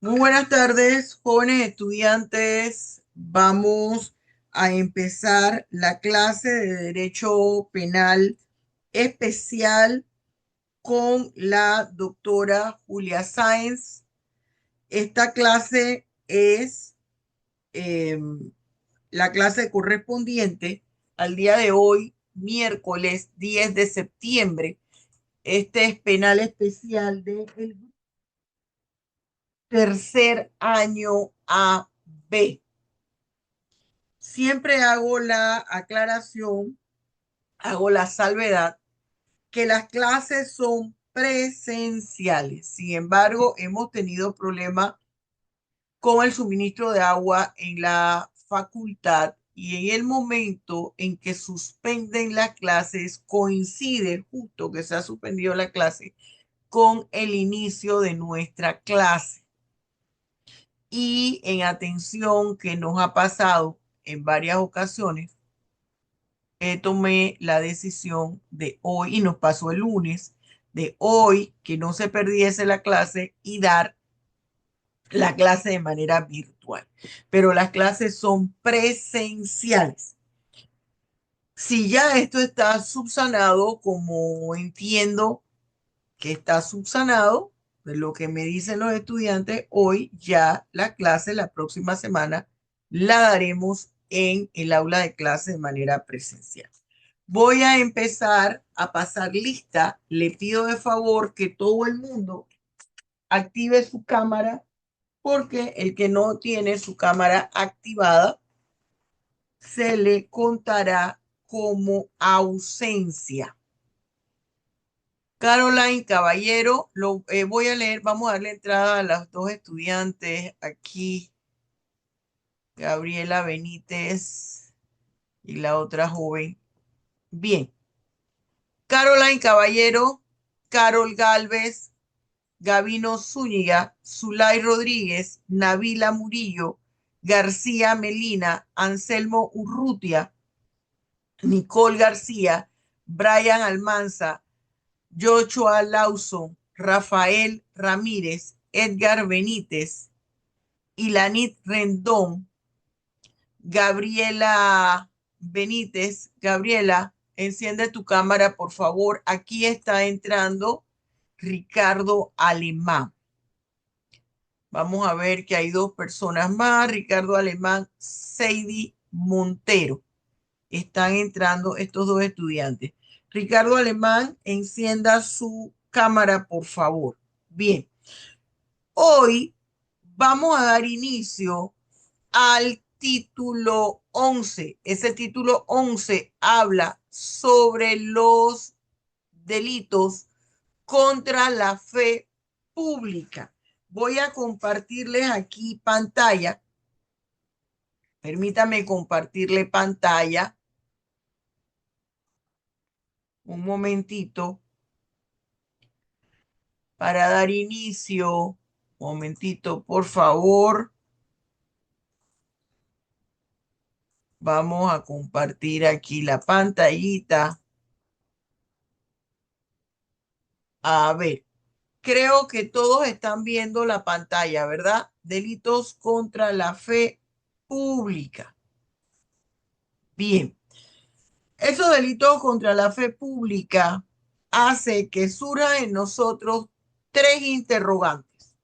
Muy buenas tardes, jóvenes estudiantes. Vamos a empezar la clase de Derecho Penal especial con la doctora Julia Sáenz. Esta clase es eh, la clase correspondiente al día de hoy, miércoles 10 de septiembre. Este es penal especial del tercer año AB. Siempre hago la aclaración, hago la salvedad, que las clases son presenciales. Sin embargo, hemos tenido problemas con el suministro de agua en la facultad y en el momento en que suspenden las clases coincide justo que se ha suspendido la clase con el inicio de nuestra clase. Y en atención que nos ha pasado en varias ocasiones, tomé la decisión de hoy, y nos pasó el lunes, de hoy, que no se perdiese la clase y dar la clase de manera virtual. Pero las clases son presenciales. Si ya esto está subsanado, como entiendo que está subsanado, de lo que me dicen los estudiantes, hoy ya la clase, la próxima semana, la daremos en el aula de clase de manera presencial. Voy a empezar a pasar lista. Le pido de favor que todo el mundo active su cámara porque el que no tiene su cámara activada se le contará como ausencia. Caroline Caballero, voy a leer, vamos a darle entrada a las dos estudiantes aquí, Gabriela Benítez y la otra joven. Bien, Caroline Caballero, Carol Galvez, Gavino Zúñiga, Zulay Rodríguez, Navila Murillo, García Melina, Anselmo Urrutia, Nicole García, Brian Almanza, Joshua Lawson, Rafael Ramírez, Edgar Benítez, Ilanit Rendón, Gabriela Benítez. Gabriela, enciende tu cámara, por favor. Aquí está entrando Ricardo Alemán. Vamos a ver que hay dos personas más, Ricardo Alemán, Seidy Montero. Están entrando estos dos estudiantes. Ricardo Alemán, encienda su cámara, por favor. Bien, hoy vamos a dar inicio al título 11. Ese título 11 habla sobre los delitos contra la fe pública. Voy a compartirles aquí pantalla. Permítame compartirle pantalla un momentito para dar inicio. Un momentito, por favor. Vamos a compartir aquí la pantallita. A ver, creo que todos están viendo la pantalla, ¿verdad? Delitos contra la fe pública. Bien, esos delitos contra la fe pública hace que surja en nosotros tres interrogantes.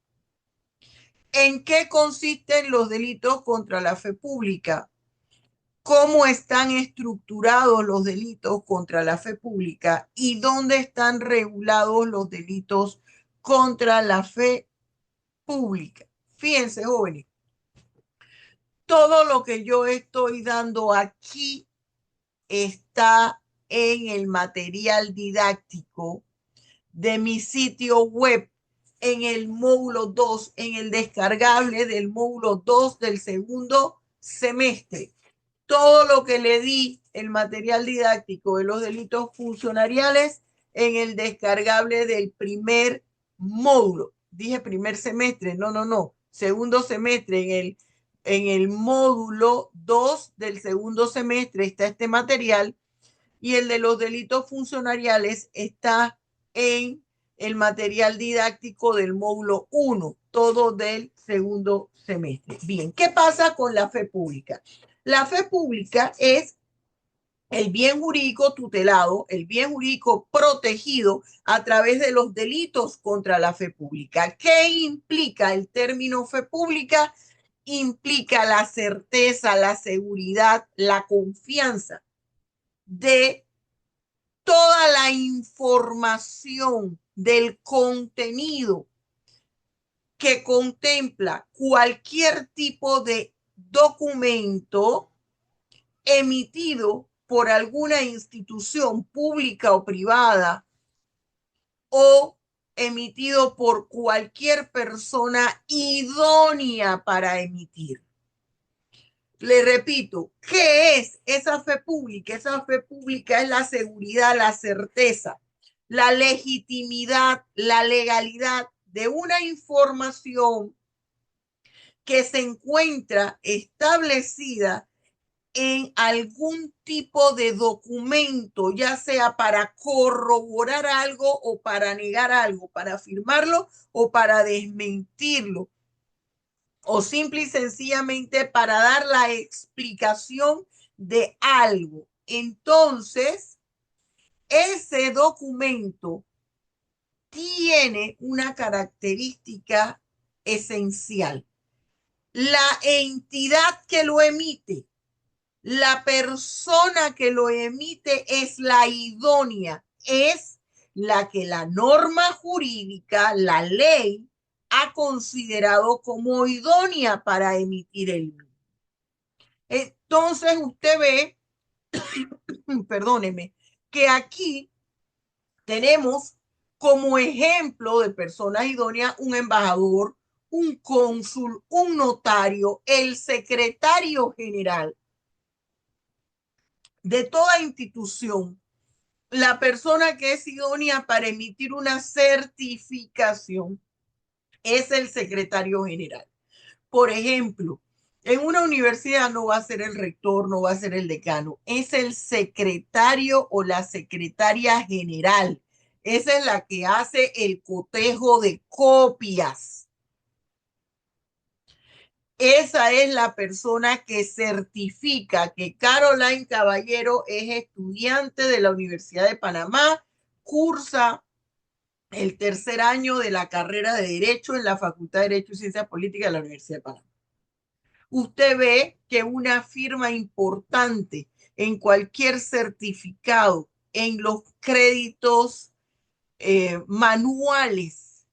¿En qué consisten los delitos contra la fe pública? ¿Cómo están estructurados los delitos contra la fe pública y dónde están regulados los delitos contra la fe pública? Fíjense, jóvenes, todo lo que yo estoy dando aquí está en el material didáctico de mi sitio web, en el módulo 2, en el descargable del módulo 2 del segundo semestre. Todo lo que le di, el material didáctico de los delitos funcionariales, en el descargable del primer módulo. Dije primer semestre, no, segundo semestre, en el módulo 2 del segundo semestre está este material, y el de los delitos funcionariales está en el material didáctico del módulo 1, todo del segundo semestre. Bien, ¿qué pasa con la fe pública? La fe pública es el bien jurídico tutelado, el bien jurídico protegido a través de los delitos contra la fe pública. ¿Qué implica el término fe pública? Implica la certeza, la seguridad, la confianza de toda la información del contenido que contempla cualquier tipo de documento emitido por alguna institución pública o privada o emitido por cualquier persona idónea para emitir. Le repito, ¿qué es esa fe pública? Esa fe pública es la seguridad, la certeza, la legitimidad, la legalidad de una información que se encuentra establecida en algún tipo de documento, ya sea para corroborar algo o para negar algo, para afirmarlo o para desmentirlo, o simple y sencillamente para dar la explicación de algo. Entonces, ese documento tiene una característica esencial. La entidad que lo emite, la persona que lo emite es la idónea, es la que la norma jurídica, la ley, ha considerado como idónea para emitir el mismo. Entonces usted ve, perdóneme, que aquí tenemos como ejemplo de personas idóneas un embajador, un cónsul, un notario, el secretario general de toda institución, la persona que es idónea para emitir una certificación es el secretario general. Por ejemplo, en una universidad no va a ser el rector, no va a ser el decano, es el secretario o la secretaria general. Esa es la que hace el cotejo de copias. Esa es la persona que certifica que Caroline Caballero es estudiante de la Universidad de Panamá, cursa el tercer año de la carrera de Derecho en la Facultad de Derecho y Ciencias Políticas de la Universidad de Panamá. Usted ve que una firma importante en cualquier certificado, en los créditos manuales,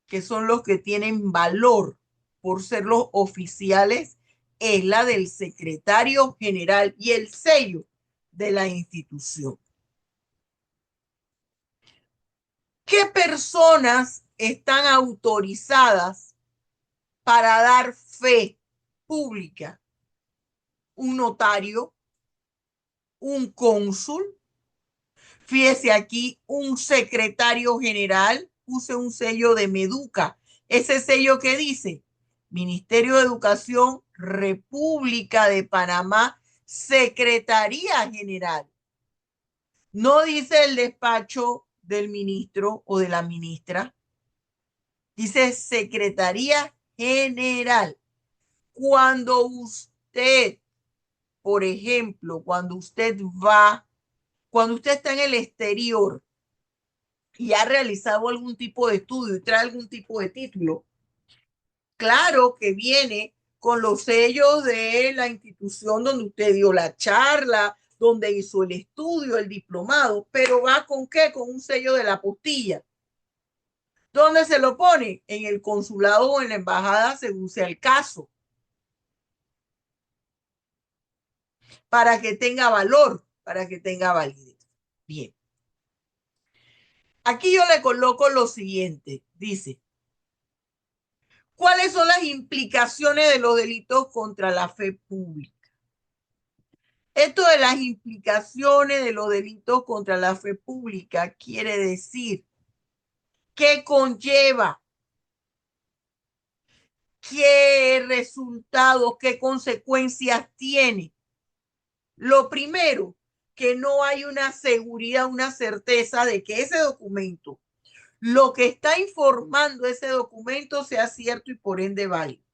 que son los que tienen valor por ser los oficiales, es la del secretario general y el sello de la institución. ¿Qué personas están autorizadas para dar fe pública? Un notario, un cónsul, fíjese aquí, un secretario general, puse un sello de Meduca. Ese sello que dice Ministerio de Educación, República de Panamá, Secretaría General. No dice el despacho del ministro o de la ministra, dice Secretaría General. Cuando usted, por ejemplo, cuando usted está en el exterior y ha realizado algún tipo de estudio y trae algún tipo de título, claro que viene con los sellos de la institución donde usted dio la charla, donde hizo el estudio, el diplomado, pero va con qué? Con un sello de la apostilla. ¿Dónde se lo pone? En el consulado o en la embajada, según sea el caso, para que tenga valor, para que tenga validez. Bien. Aquí yo le coloco lo siguiente. Dice, ¿cuáles son las implicaciones de los delitos contra la fe pública? Esto de las implicaciones de los delitos contra la fe pública quiere decir que conlleva, qué resultados, qué consecuencias tiene. Lo primero, que no hay una seguridad, una certeza de que ese documento lo que está informando ese documento sea cierto y por ende válido.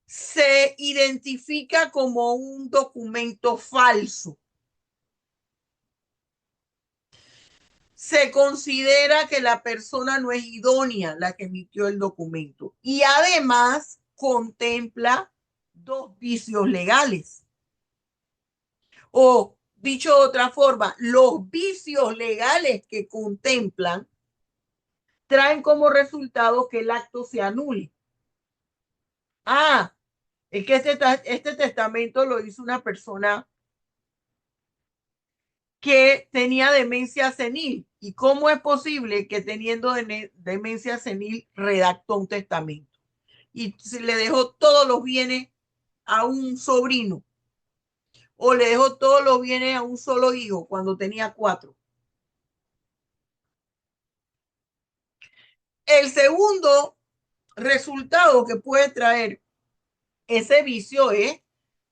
Se identifica como un documento falso. Se considera que la persona no es idónea la que emitió el documento y además contempla dos vicios legales. O dicho de otra forma, los vicios legales que contemplan traen como resultado que el acto se anule. Ah, es que este testamento lo hizo una persona que tenía demencia senil. ¿Y cómo es posible que teniendo demencia senil redactó un testamento? Y se le dejó todos los bienes a un sobrino o le dejó todos los bienes a un solo hijo cuando tenía 4. El segundo resultado que puede traer ese vicio es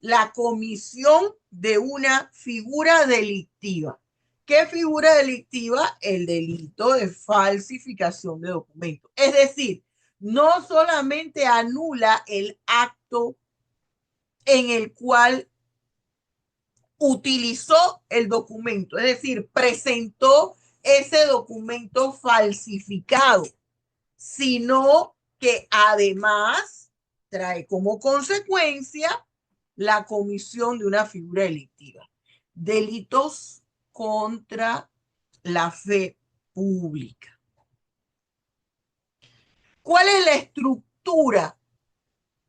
la comisión de una figura delictiva. ¿Qué figura delictiva? El delito de falsificación de documentos. Es decir, no solamente anula el acto en el cual utilizó el documento, es decir, presentó ese documento falsificado, sino que además trae como consecuencia la comisión de una figura delictiva. Delitos contra la fe pública. ¿Cuál es la estructura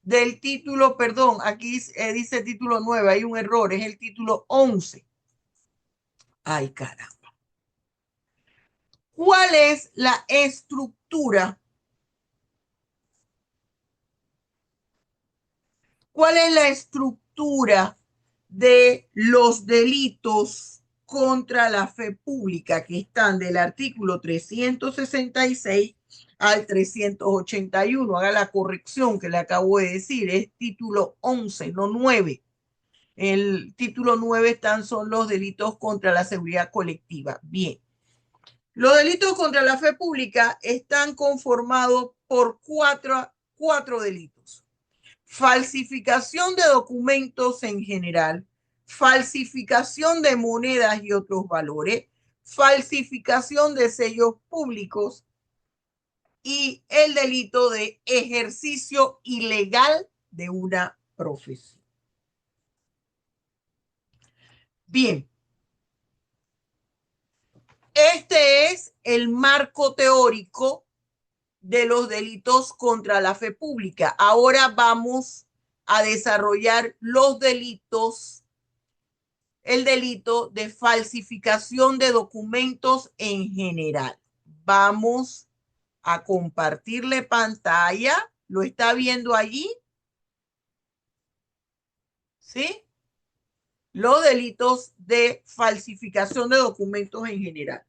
del título? Perdón, aquí dice título 9, hay un error, es el título 11. Ay, caramba. ¿Cuál es la estructura? ¿Cuál es la estructura de los delitos contra la fe pública que están del artículo 366 al 381? Haga la corrección que le acabo de decir, es título 11, no 9. El título 9 son los delitos contra la seguridad colectiva. Bien. Los delitos contra la fe pública están conformados por cuatro delitos: falsificación de documentos en general, falsificación de monedas y otros valores, falsificación de sellos públicos y el delito de ejercicio ilegal de una profesión. Bien, este es el marco teórico de los delitos contra la fe pública. Ahora vamos a desarrollar los delitos, el delito de falsificación de documentos en general. Vamos a compartirle pantalla. ¿Lo está viendo allí? ¿Sí? Los delitos de falsificación de documentos en general.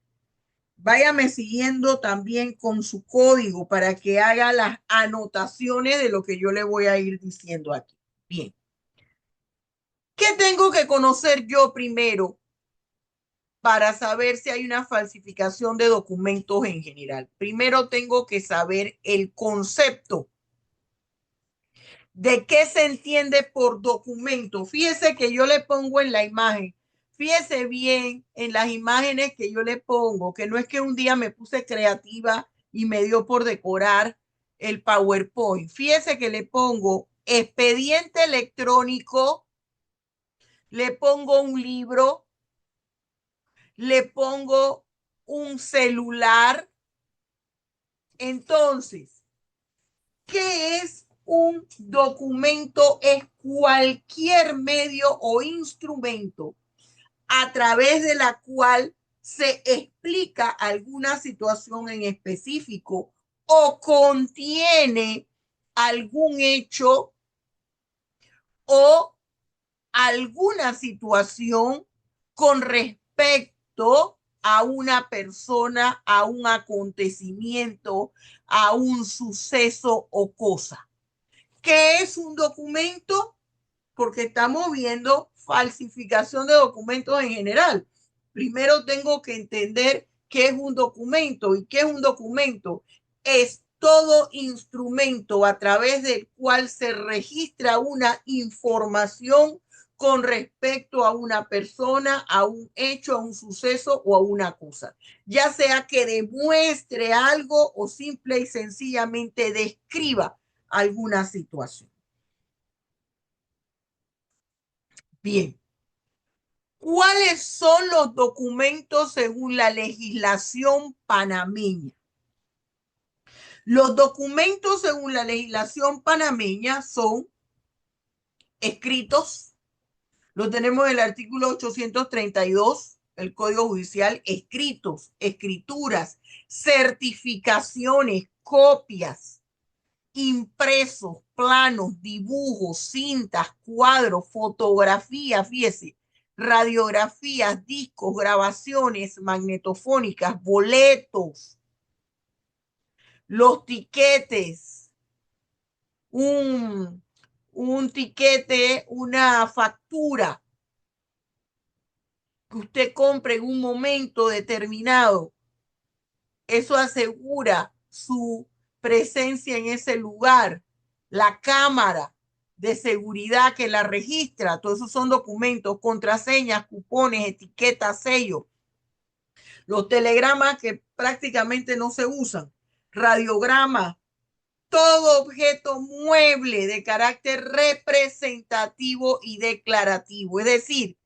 Váyame siguiendo también con su código para que haga las anotaciones de lo que yo le voy a ir diciendo aquí. Bien. ¿Qué tengo que conocer yo primero para saber si hay una falsificación de documentos en general? Primero tengo que saber el concepto de qué se entiende por documento. Fíjese que yo le pongo en la imagen. Fíjese bien en las imágenes que yo le pongo, que no es que un día me puse creativa y me dio por decorar el PowerPoint. Fíjese que le pongo expediente electrónico, le pongo un libro, le pongo un celular. Entonces, ¿qué es un documento? Es cualquier medio o instrumento a través de la cual se explica alguna situación en específico o contiene algún hecho o alguna situación con respecto a una persona, a un acontecimiento, a un suceso o cosa. ¿Qué es un documento? Porque estamos viendo falsificación de documentos en general. Primero tengo que entender ¿Qué es un documento? ¿Y qué es un documento? Es todo instrumento a través del cual se registra una información con respecto a una persona, a un hecho, a un suceso o a una cosa, ya sea que demuestre algo o simple y sencillamente describa alguna situación. Bien, ¿cuáles son los documentos según la legislación panameña? Los documentos según la legislación panameña son escritos, lo tenemos en el artículo 832, el Código Judicial, escritos, escrituras, certificaciones, copias, impresos, planos, dibujos, cintas, cuadros, fotografías, fíjese, radiografías, discos, grabaciones magnetofónicas, boletos, los tiquetes, un, un tiquete, una factura que usted compre en un momento determinado. Eso asegura su presencia en ese lugar. La cámara de seguridad que la registra, todos esos son documentos, contraseñas, cupones, etiquetas, sellos. Los telegramas que prácticamente no se usan, radiogramas, todo objeto mueble de carácter representativo y declarativo, es decir,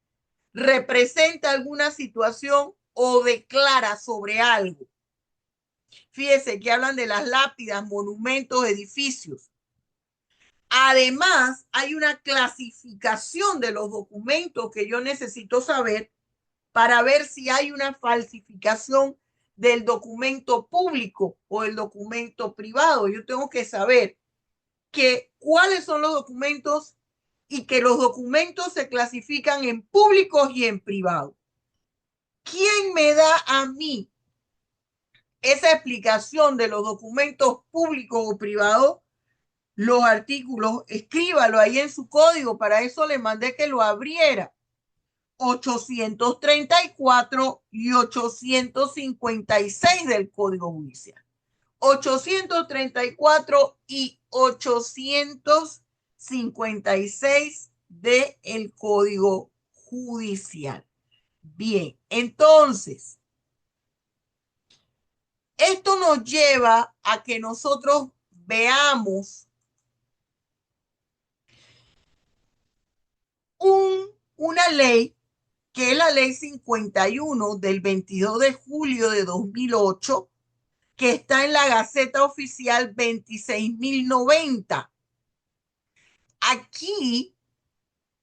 representa alguna situación o declara sobre algo. Fíjese que hablan de las lápidas, monumentos, edificios. Además, hay una clasificación de los documentos que yo necesito saber para ver si hay una falsificación del documento público o el documento privado. Yo tengo que saber que cuáles son los documentos y que los documentos se clasifican en públicos y en privados. ¿Quién me da a mí esa explicación de los documentos públicos o privados? Los artículos, escríbalo ahí en su código, para eso le mandé que lo abriera. 834 y 856 del Código Judicial. 834 y 856 del Código Judicial. Bien, entonces, esto nos lleva a que nosotros veamos una ley que es la ley 51 del 22 de julio de 2008, que está en la Gaceta Oficial 26.090. Aquí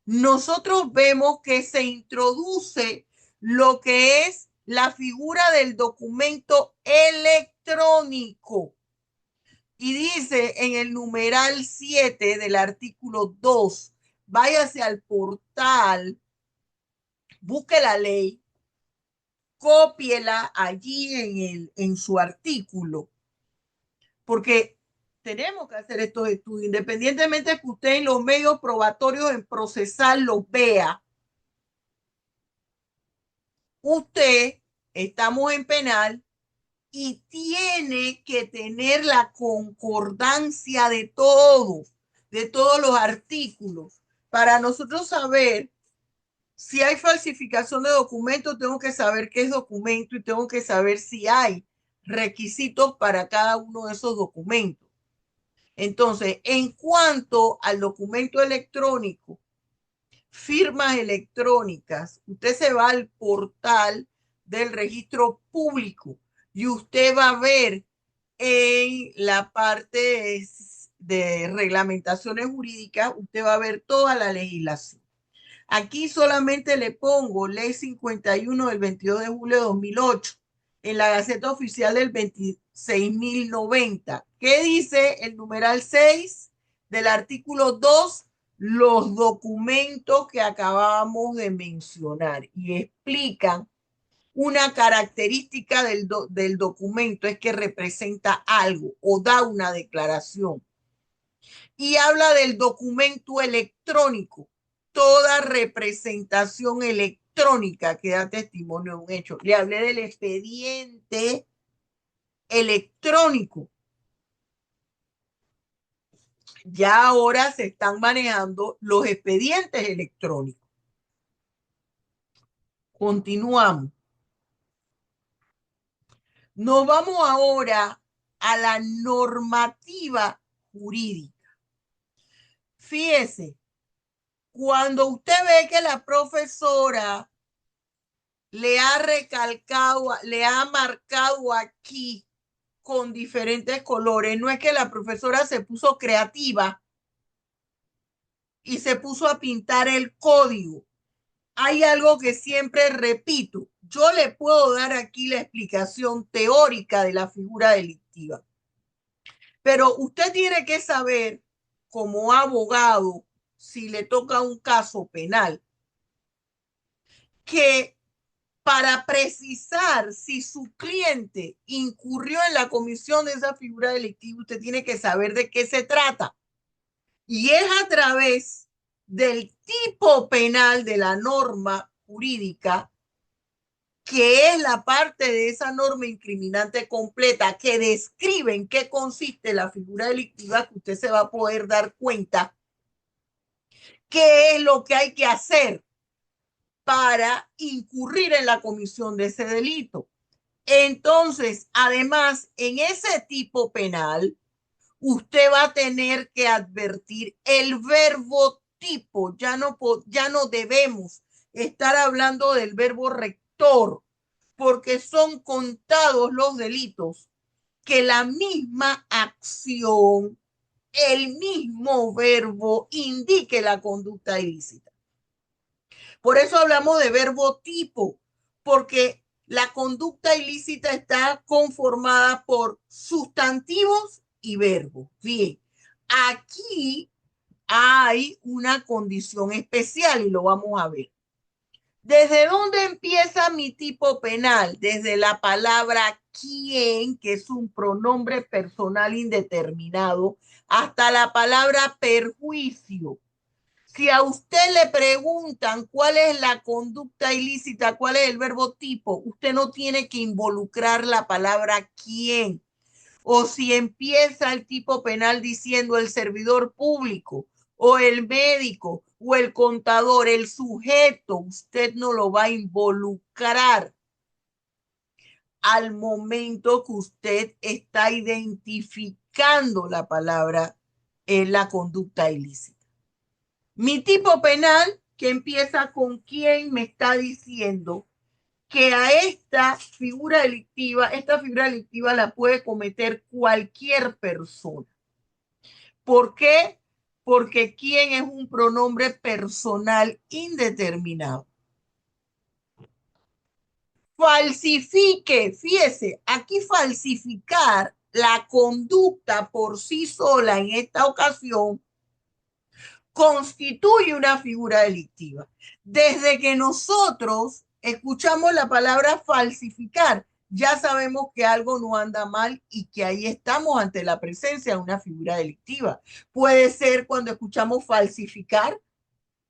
nosotros vemos que se introduce lo que es la figura del documento electrónico. Y dice en el numeral 7 del artículo 2, váyase al portal, busque la ley, cópiela allí en su artículo, porque tenemos que hacer estos estudios, independientemente de que usted en los medios probatorios en procesal los vea. Usted, estamos en penal y tiene que tener la concordancia de todos los artículos, para nosotros saber si hay falsificación de documentos. Tengo que saber qué es documento y tengo que saber si hay requisitos para cada uno de esos documentos. Entonces, en cuanto al documento electrónico, firmas electrónicas, usted se va al portal del registro público y usted va a ver en la parte de reglamentaciones jurídicas, usted va a ver toda la legislación. Aquí solamente le pongo ley 51 del 22 de julio de 2008 en la Gaceta Oficial del 26.090. ¿Qué dice el numeral 6 del artículo 2? Los documentos que acabamos de mencionar y explican una característica del documento, es que representa algo o da una declaración. Y habla del documento electrónico. Toda representación electrónica electrónica que da testimonio de un hecho. Le hablé del expediente electrónico. Ya ahora se están manejando los expedientes electrónicos. Continuamos. Nos vamos ahora a la normativa jurídica. Fíjese, cuando usted ve que la profesora le ha recalcado, le ha marcado aquí con diferentes colores, no es que la profesora se puso creativa y se puso a pintar el código. Hay algo que siempre repito. Yo le puedo dar aquí la explicación teórica de la figura delictiva, pero usted tiene que saber, como abogado, si le toca un caso penal, que para precisar si su cliente incurrió en la comisión de esa figura delictiva, usted tiene que saber de qué se trata. Y es a través del tipo penal de la norma jurídica, que es la parte de esa norma incriminante completa que describe en qué consiste la figura delictiva, que usted se va a poder dar cuenta qué es lo que hay que hacer para incurrir en la comisión de ese delito. Entonces, además, en ese tipo penal, usted va a tener que advertir el verbo tipo. Ya no debemos estar hablando del verbo rector, porque son contados los delitos que la misma acción, el mismo verbo indique la conducta ilícita. Por eso hablamos de verbo tipo, porque la conducta ilícita está conformada por sustantivos y verbos. Bien, aquí hay una condición especial y lo vamos a ver. ¿Desde dónde empieza mi tipo penal? Desde la palabra quién, que es un pronombre personal indeterminado, hasta la palabra perjuicio. Si a usted le preguntan cuál es la conducta ilícita, cuál es el verbo tipo, usted no tiene que involucrar la palabra quién. O si empieza el tipo penal diciendo el servidor público o el médico o el contador, el sujeto, usted no lo va a involucrar al momento que usted está identificando la palabra en la conducta ilícita. Mi tipo penal, que empieza con quién me está diciendo que a esta figura delictiva la puede cometer cualquier persona. ¿Por qué? Porque quién es un pronombre personal indeterminado. Falsifique, fíjese, aquí falsificar la conducta por sí sola en esta ocasión constituye una figura delictiva. Desde que nosotros escuchamos la palabra falsificar, ya sabemos que algo no anda mal y que ahí estamos ante la presencia de una figura delictiva. Puede ser cuando escuchamos falsificar,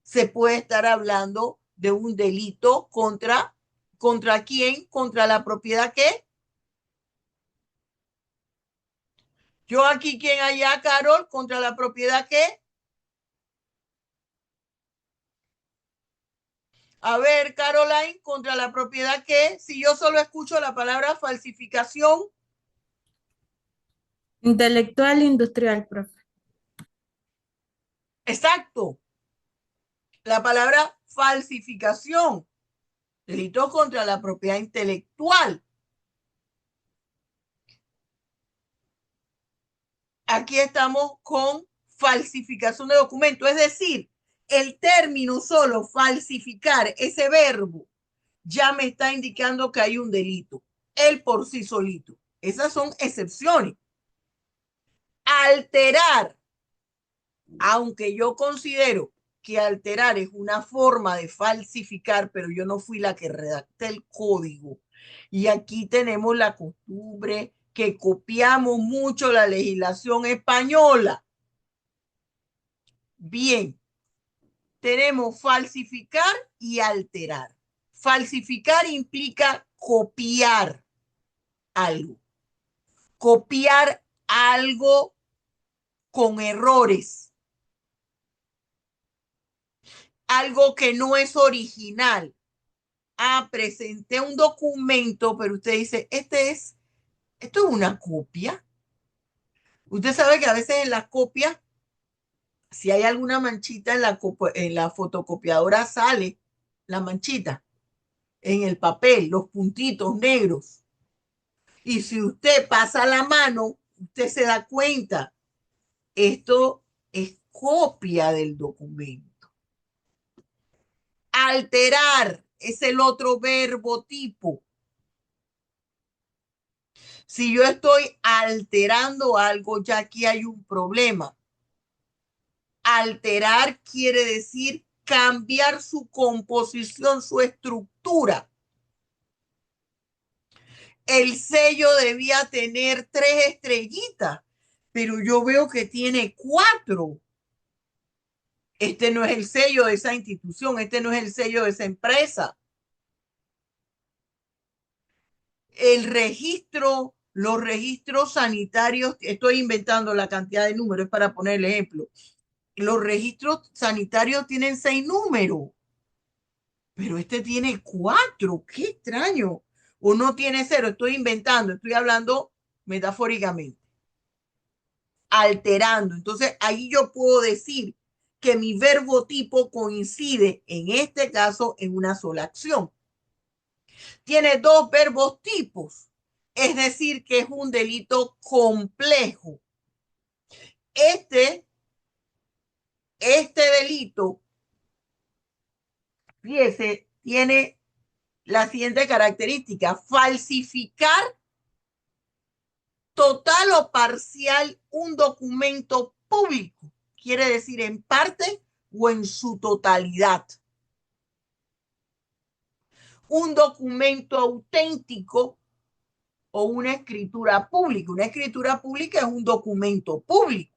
se puede estar hablando de un delito ¿contra quién? Contra la propiedad que yo aquí, ¿quién allá, Carol? Contra la propiedad que a ver, Caroline, contra la propiedad que si yo solo escucho la palabra falsificación, Intelectual industrial, profe. exacto, la palabra falsificación, delito contra la propiedad intelectual. Aquí estamos con falsificación de documento, es decir, el término solo falsificar, ese verbo, ya me está indicando que hay un delito, él por sí solito. Esas son excepciones. Alterar, aunque yo considero que alterar es una forma de falsificar, pero yo no fui la que redacté el código. Y aquí tenemos la costumbre que copiamos mucho la legislación española. Bien, tenemos falsificar y alterar. Falsificar implica copiar algo. Copiar algo con errores. Algo que no es original. Ah, presenté un documento, pero usted dice, esto es una copia. Usted sabe que a veces en las copias, si hay alguna manchita en la fotocopiadora, sale la manchita en el papel, los puntitos negros. Y si usted pasa la mano, usted se da cuenta, esto es copia del documento. Alterar es el otro verbo tipo. Si yo estoy alterando algo, ya aquí hay un problema. Alterar quiere decir cambiar su composición, su estructura. El sello debía tener 3 estrellitas, pero yo veo que tiene 4. Este no es el sello de esa institución, este no es el sello de esa empresa. El registro, los registros sanitarios, estoy inventando la cantidad de números para poner el ejemplo. Los registros sanitarios tienen 6 números, pero este tiene 4. Qué extraño. O no tiene 0, estoy inventando, estoy hablando metafóricamente. Alterando. Entonces, ahí yo puedo decir que mi verbo tipo coincide, en este caso, en una sola acción. Tiene 2 verbos tipos, es decir, que es un delito complejo. Este delito, fíjese, tiene la siguiente característica: falsificar total o parcial un documento público, quiere decir en parte o en su totalidad. Un documento auténtico o una escritura pública. Una escritura pública es un documento público.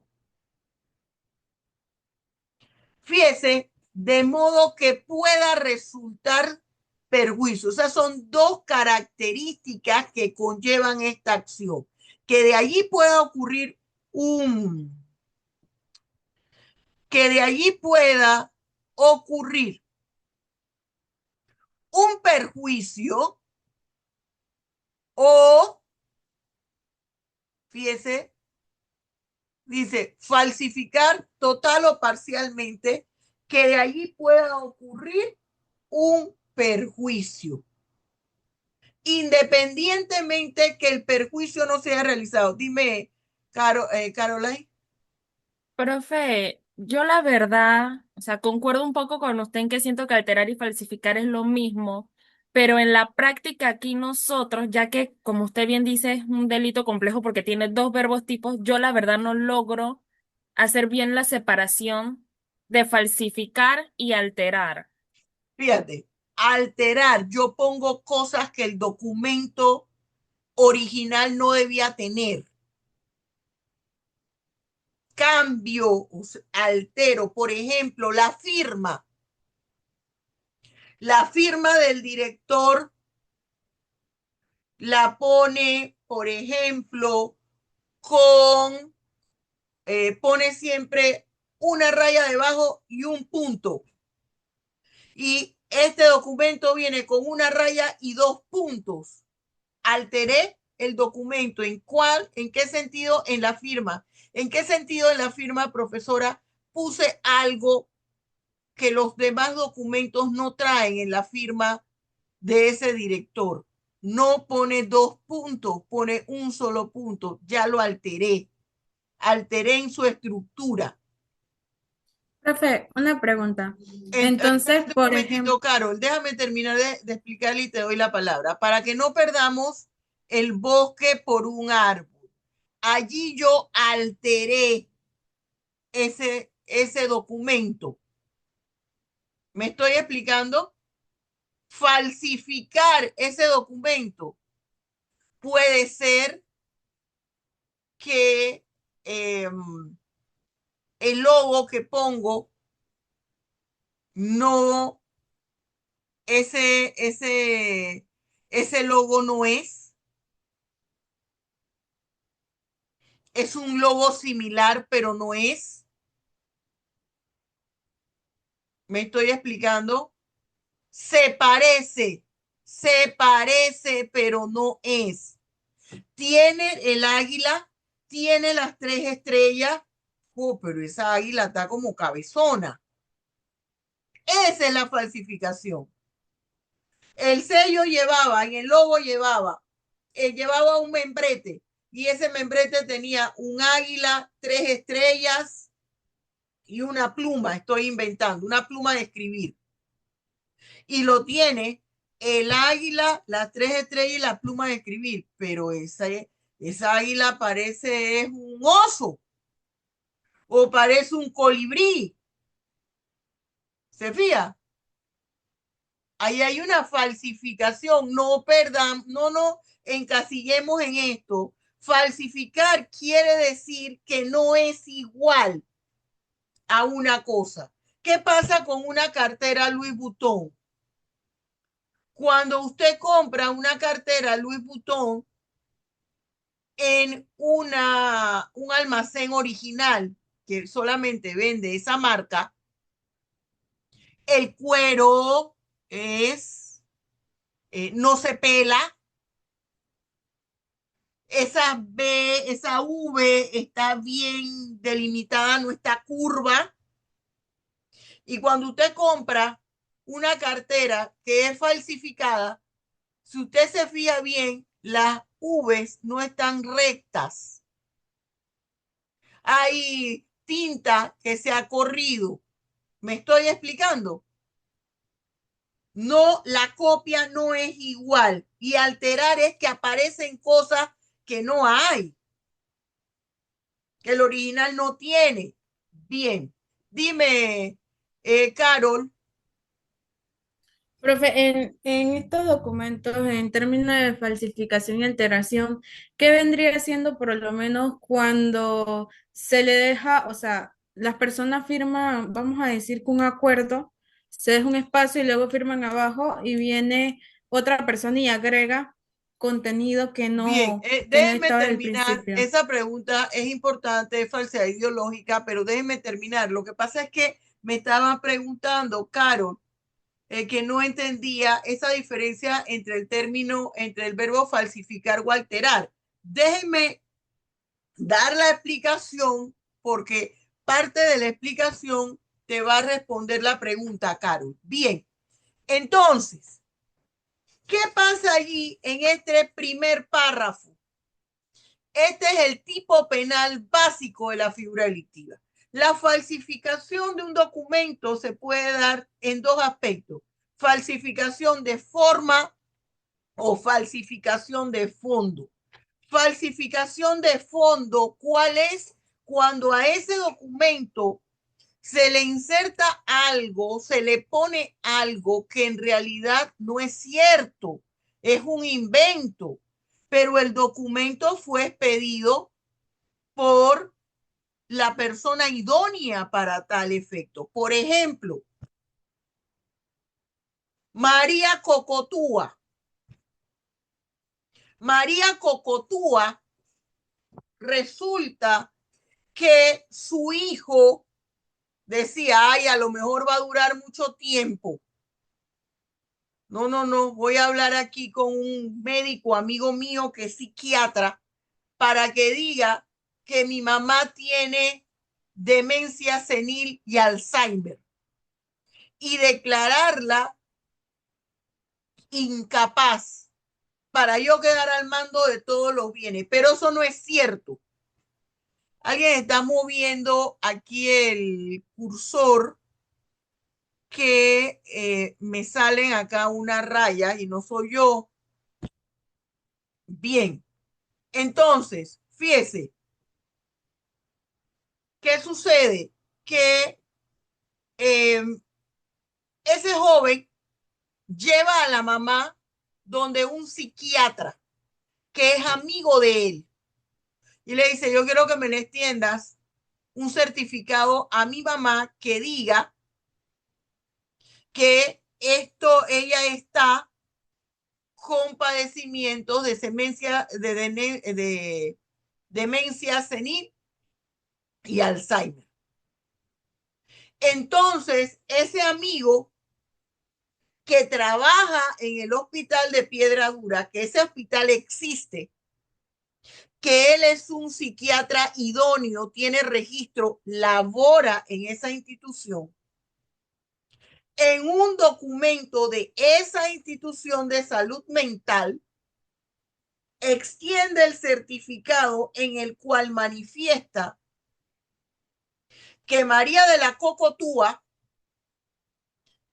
Fíjese, de modo que pueda resultar perjuicio. Esas son 2 características que conllevan esta acción. Que de allí pueda ocurrir que de allí pueda ocurrir un perjuicio o, fíjese, dice, falsificar total o parcialmente, que de allí pueda ocurrir un perjuicio, independientemente que el perjuicio no sea realizado. Dime, Caroline. Profe, yo la verdad, o sea, concuerdo un poco con usted en que siento que alterar y falsificar es lo mismo, pero en la práctica aquí nosotros, ya que como usted bien dice es un delito complejo porque tiene 2 verbos tipos, yo la verdad no logro hacer bien la separación de falsificar y alterar. Fíjate, alterar, yo pongo cosas que el documento original no debía tener. Cambio, altero, por ejemplo, la firma. La firma del director la pone, por ejemplo, pone siempre una raya debajo y un punto. Y este documento viene con una raya y 2 puntos. Alteré el documento. ¿En qué sentido? En la firma. ¿En qué sentido en la firma, profesora? Puse algo que los demás documentos no traen en la firma de ese director. No pone 2 puntos, pone un solo punto. Ya lo alteré. Alteré en su estructura. Profe, una pregunta. Entonces, Espérate un por ejemplo, momentito, Carol. Déjame terminar de explicarle y te doy la palabra. Para que no perdamos el bosque por un árbol. Allí yo alteré ese documento. ¿Me estoy explicando? Falsificar ese documento puede ser que el logo que pongo no ese, ese, ese logo no es un logo similar, pero no es. ¿Me estoy explicando? Se parece, pero no es. Tiene el águila, tiene las tres estrellas. Oh, pero esa águila está como cabezona. Esa es la falsificación. El sello llevaba, en el logo llevaba un membrete y ese membrete tenía un águila, tres estrellas y una pluma, estoy inventando, una pluma de escribir. Y lo tiene el águila, las tres estrellas y la pluma de escribir, pero esa águila parece es un oso o parece un colibrí. ¿Se fía? Ahí hay una falsificación. No perdamos, no nos encasillemos en esto. Falsificar quiere decir que no es igual a una cosa. ¿Qué pasa con una cartera Louis Vuitton? Cuando usted compra una cartera Louis Vuitton en un almacén original que solamente vende esa marca, el cuero no se pela, esa V está bien delimitada, no está curva. Y cuando usted compra una cartera que es falsificada, si usted se fija bien, las Vs no están rectas. Hay tinta que se ha corrido. ¿Me estoy explicando? No, la copia no es igual. Y alterar es que aparecen cosas que no hay, que el original no tiene. Bien, dime, Carol. Profe, en estos documentos, en términos de falsificación y alteración, ¿qué vendría siendo por lo menos cuando se le deja, o sea, las personas firman, vamos a decir que un acuerdo, se deja un espacio y luego firman abajo y viene otra persona y agrega contenido Bien, que no déjenme estaba del terminar. principio? Esa pregunta es importante, es falsedad ideológica, pero déjenme terminar. Lo que pasa es que me estaba preguntando, Carol, que no entendía esa diferencia entre el término, entre el verbo falsificar o alterar. Déjenme dar la explicación porque parte de la explicación te va a responder la pregunta, Carol. Bien, entonces, ¿qué pasa allí en este primer párrafo? Este es el tipo penal básico de la figura delictiva. La falsificación de un documento se puede dar en dos aspectos: falsificación de forma o falsificación de fondo. Falsificación de fondo, ¿cuál es? Cuando a ese documento se le inserta algo, se le pone algo que en realidad no es cierto, es un invento, pero el documento fue expedido por la persona idónea para tal efecto. Por ejemplo, María Cocotúa. María Cocotúa resulta que su hijo decía, ay, a lo mejor va a durar mucho tiempo. No, no, no, voy a hablar aquí con un médico amigo mío que es psiquiatra para que diga que mi mamá tiene demencia senil y Alzheimer y declararla incapaz para yo quedar al mando de todos los bienes. Pero eso no es cierto. Alguien está moviendo aquí el cursor que me salen acá unas rayas y no soy yo. Bien, entonces, fíjese, ¿qué sucede? Que eh, ese joven lleva a la mamá donde un psiquiatra que es amigo de él y le dice, yo quiero que me le extiendas un certificado a mi mamá que diga que ella está con padecimientos de demencia senil y Alzheimer. Entonces, ese amigo que trabaja en el hospital de Piedra Dura, que ese hospital existe, que él es un psiquiatra idóneo, tiene registro, labora en esa institución, en un documento de esa institución de salud mental, extiende el certificado en el cual manifiesta que María de la Cocotúa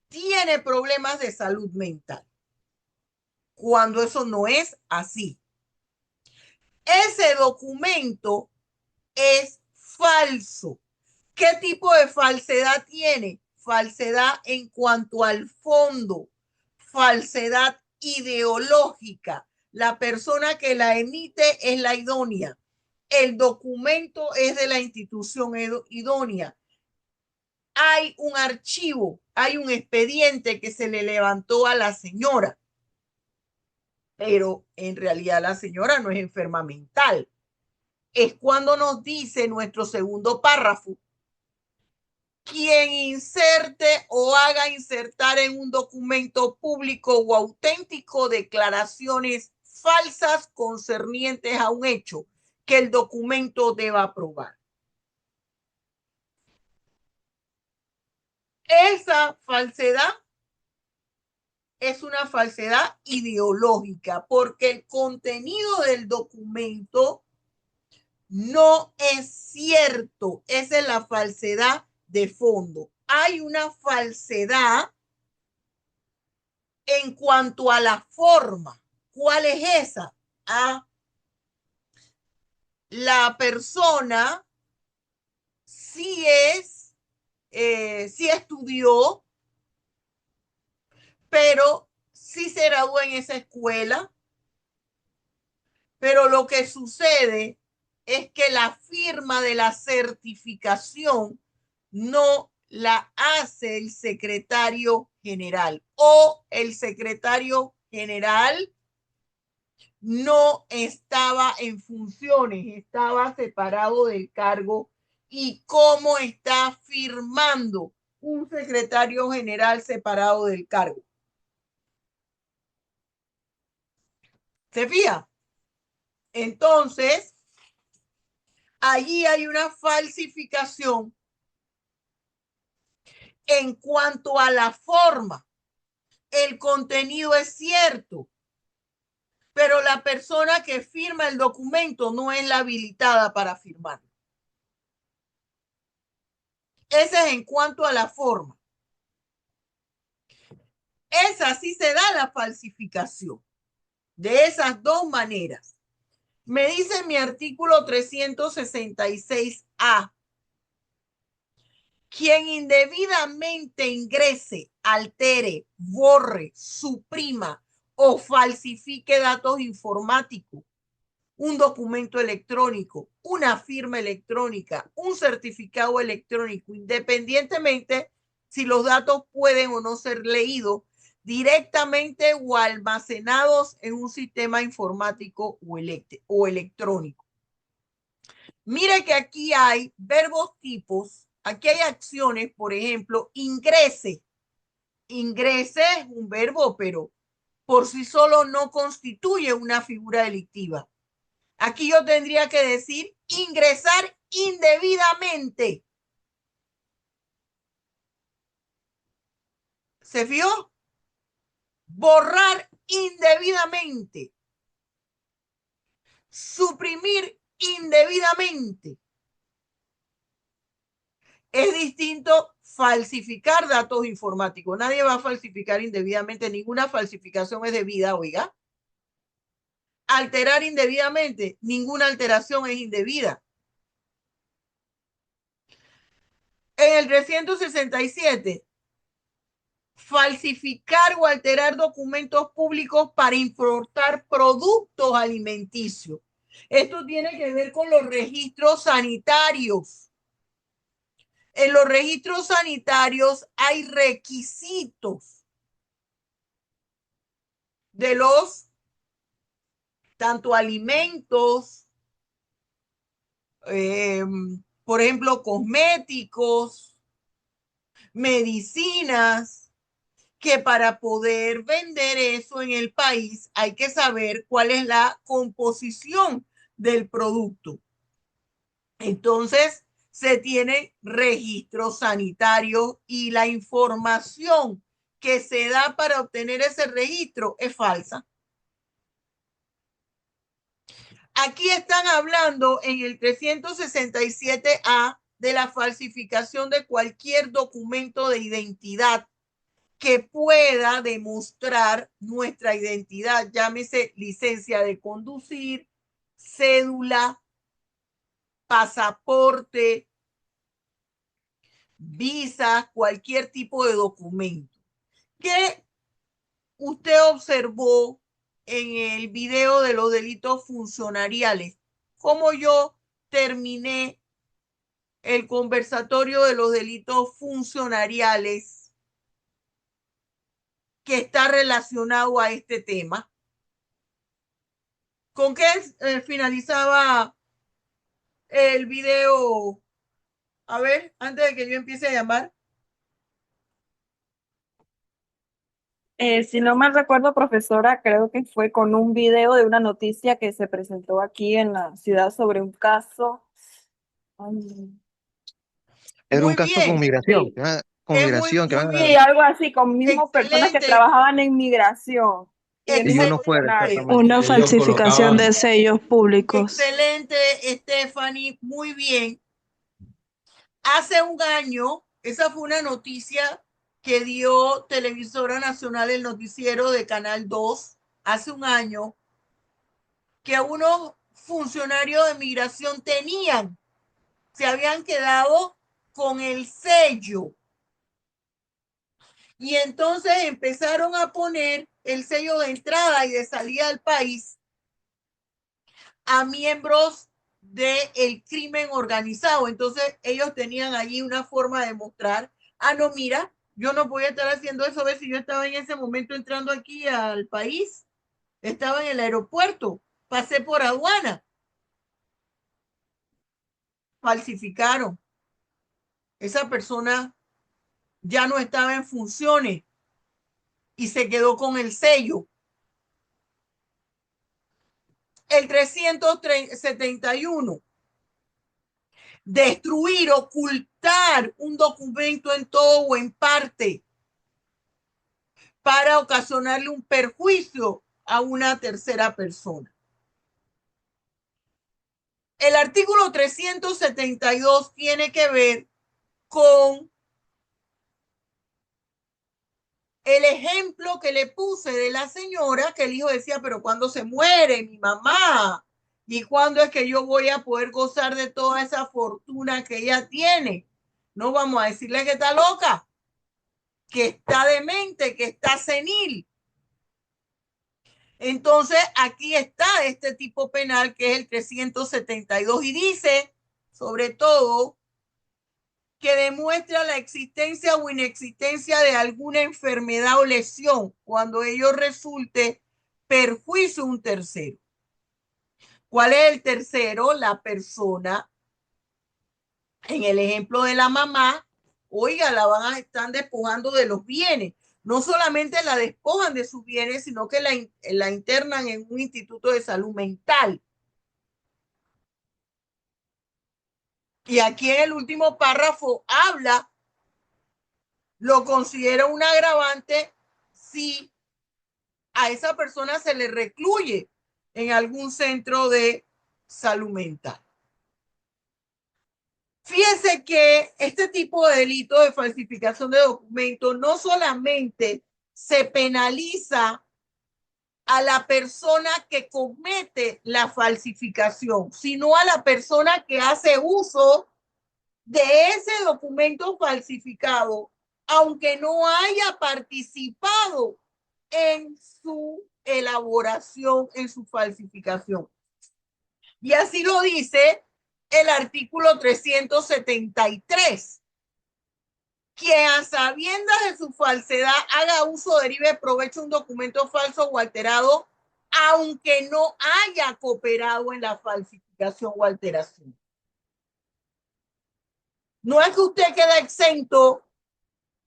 tiene problemas de salud mental, cuando eso no es así. Ese documento es falso. ¿Qué tipo de falsedad tiene? Falsedad en cuanto al fondo, falsedad ideológica. La persona que la emite es la idónea. El documento es de la institución idónea. Hay un archivo, hay un expediente que se le levantó a la señora, pero en realidad la señora no es enferma mental. Es cuando nos dice nuestro segundo párrafo: quien inserte o haga insertar en un documento público o auténtico declaraciones falsas concernientes a un hecho que el documento deba probar. Esa falsedad es una falsedad ideológica, porque el contenido del documento no es cierto. Esa es la falsedad de fondo. Hay una falsedad en cuanto a la forma. ¿Cuál es esa? La persona sí sí estudió, pero sí se graduó en esa escuela, pero lo que sucede es que la firma de la certificación no la hace el secretario general, o el secretario general no estaba en funciones, estaba separado del cargo. ¿Y cómo está firmando un secretario general separado del cargo? ¿Se fija? Entonces, allí hay una falsificación en cuanto a la forma. El contenido es cierto, pero la persona que firma el documento no es la habilitada para firmar. Ese es en cuanto a la forma. Esa sí se da la falsificación, de esas dos maneras. Me dice mi artículo 366A: quien indebidamente ingrese, altere, borre, suprima o falsifique datos informáticos, un documento electrónico, una firma electrónica, un certificado electrónico, independientemente si los datos pueden o no ser leídos directamente o almacenados en un sistema informático o electrónico. Mire que aquí hay verbos tipos, aquí hay acciones, por ejemplo, ingrese. Ingrese es un verbo, pero por sí solo no constituye una figura delictiva. Aquí yo tendría que decir ingresar indebidamente. ¿Se fijó? Borrar indebidamente. Suprimir indebidamente. Es distinto falsificar datos informáticos. Nadie va a falsificar indebidamente. Ninguna falsificación es debida, oiga. Alterar indebidamente. Ninguna alteración es indebida. En el 367, falsificar o alterar documentos públicos para importar productos alimenticios. Esto tiene que ver con los registros sanitarios. En los registros sanitarios hay requisitos de los tanto alimentos, por ejemplo, cosméticos, medicinas, que para poder vender eso en el país hay que saber cuál es la composición del producto. Entonces, se tiene registro sanitario y la información que se da para obtener ese registro es falsa. Aquí están hablando en el 367A de la falsificación de cualquier documento de identidad que pueda demostrar nuestra identidad, llámese licencia de conducir, cédula, pasaporte, visa, cualquier tipo de documento. ¿Qué usted observó en el video de los delitos funcionariales? ¿Cómo yo terminé el conversatorio de los delitos funcionariales que está relacionado a este tema? ¿Con qué finalizaba el video? A ver, antes de que yo empiece a llamar. Si no mal recuerdo, profesora, creo que fue con un video de una noticia que se presentó aquí en la ciudad sobre un caso. Ay, Era un Muy caso con bien, migración, sí, con es migración, que muy van a, sí, bien. algo así, con mismo personas que Excelente, trabajaban en migración y en y un uno fuera, excelente, funcionario. exactamente. Una falsificación de sellos públicos. excelente, Stephanie, muy bien. Hace un año, esa fue una noticia que dio Televisora Nacional, el noticiero de Canal 2, hace un año, que unos funcionarios de migración se habían quedado con el sello. Y entonces empezaron a poner el sello de entrada y de salida al país a miembros del crimen organizado. Entonces ellos tenían allí una forma de mostrar, no, mira, yo no voy a estar haciendo eso, a ver si yo estaba en ese momento entrando aquí al país, estaba en el aeropuerto, pasé por aduana, falsificaron. Esa persona ya no estaba en funciones y se quedó con el sello. El 371, destruir, ocultar un documento en todo o en parte para ocasionarle un perjuicio a una tercera persona. El artículo 372 tiene que ver con el ejemplo que le puse de la señora, que el hijo decía, pero ¿cuándo se muere mi mamá? ¿Y cuándo es que yo voy a poder gozar de toda esa fortuna que ella tiene? No vamos a decirle que está loca, que está demente, que está senil. Entonces, aquí está este tipo penal que es el 372 y dice, sobre todo, que demuestra la existencia o inexistencia de alguna enfermedad o lesión cuando ello resulte perjuicio a un tercero. ¿Cuál es el tercero? La persona, en el ejemplo de la mamá, oiga, están despojando de los bienes. No solamente la despojan de sus bienes, sino que la internan en un instituto de salud mental. Y aquí en el último párrafo habla, lo considera un agravante si a esa persona se le recluye en algún centro de salud mental. Fíjense que este tipo de delito de falsificación de documentos no solamente se penaliza a la persona que comete la falsificación, sino a la persona que hace uso de ese documento falsificado, aunque no haya participado en su elaboración, en su falsificación. Y así lo dice el artículo 373, quien a sabiendas de su falsedad haga uso, derive provecho de un documento falso o alterado, aunque no haya cooperado en la falsificación o alteración. No es que usted quede exento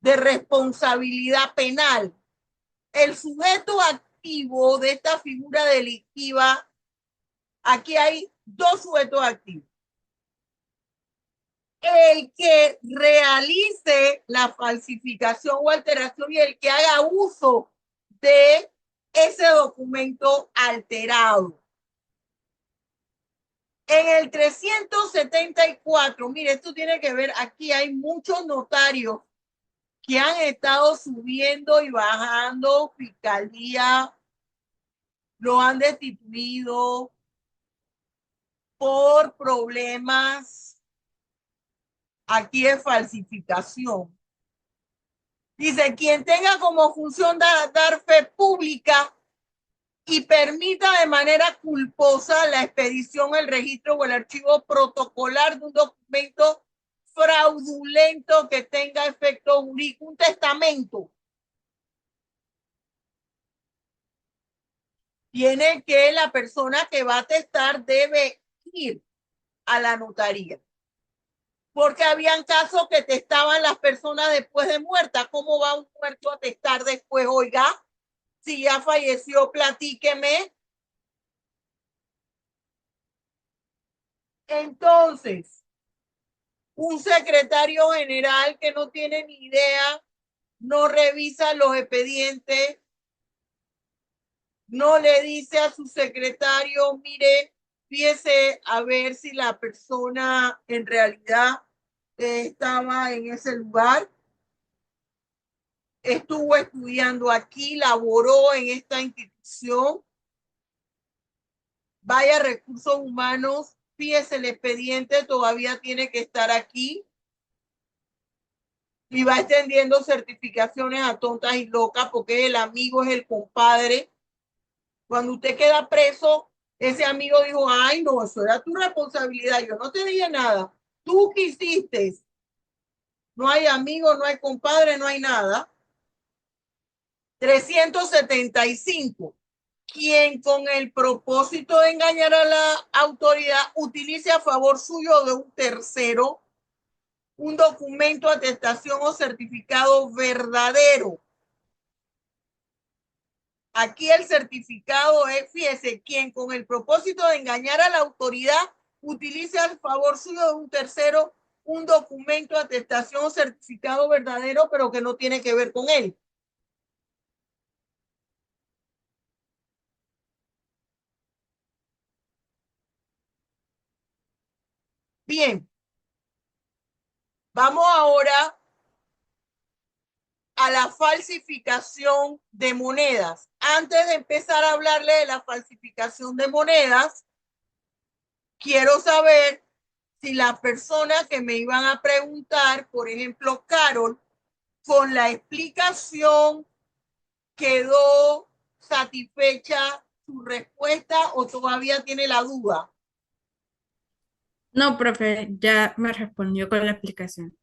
de responsabilidad penal. El sujeto activo de esta figura delictiva, aquí hay dos sujetos activos. El que realice la falsificación o alteración y el que haga uso de ese documento alterado. En el 374, mire, esto tiene que ver, aquí hay muchos notarios que han estado subiendo y bajando, fiscalía, lo han destituido por problemas aquí de falsificación. Dice, quien tenga como función dar fe pública y permita de manera culposa la expedición, el registro o el archivo protocolar de un documento fraudulento que tenga efecto jurídico, un testamento. Tiene que la persona que va a atestar debe ir a la notaría. Porque habían casos que testaban las personas después de muerta. ¿Cómo va un muerto a testar después? Oiga, si ya falleció, platíqueme. Entonces, un secretario general que no tiene ni idea, no revisa los expedientes, no le dice a su secretario, mire, fíjese a ver si la persona en realidad estaba en ese lugar, estuvo estudiando aquí, laboró en esta institución, vaya recursos humanos, fíjese el expediente todavía tiene que estar aquí y va extendiendo certificaciones a tontas y locas porque el amigo es el compadre. Cuando usted queda preso, ese amigo dijo, ay, no, eso era tu responsabilidad, yo no te dije nada, tú quisiste. No hay amigo, no hay compadre, no hay nada. 375. Quien con el propósito de engañar a la autoridad utilice a favor suyo de un tercero un documento, atestación o certificado verdadero. Aquí el certificado es, fíjese, quien con el propósito de engañar a la autoridad utilice a favor suyo de un tercero un documento, atestación o certificado verdadero, pero que no tiene que ver con él. Bien, vamos ahora a la falsificación de monedas. Antes de empezar a hablarle de la falsificación de monedas, quiero saber si las personas que me iban a preguntar, por ejemplo, Carol, con la explicación quedó satisfecha su respuesta o todavía tiene la duda. No, profe, ya me respondió con la explicación.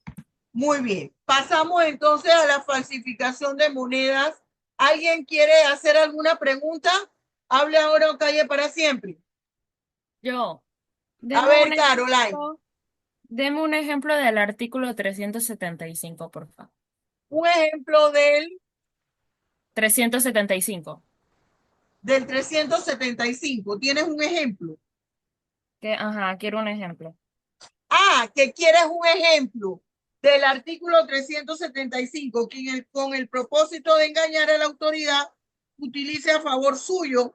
Muy bien. Pasamos entonces a la falsificación de monedas. ¿Alguien quiere hacer alguna pregunta? Hable ahora o calle para siempre. Yo, A deme ver, un Caroline, ejemplo, deme un ejemplo del artículo 375, por favor. un ejemplo del 375. 375. ¿Tienes un ejemplo? Ajá, quiero un ejemplo. Ah, que quieres un ejemplo del artículo 375, quien con el propósito de engañar a la autoridad utilice a favor suyo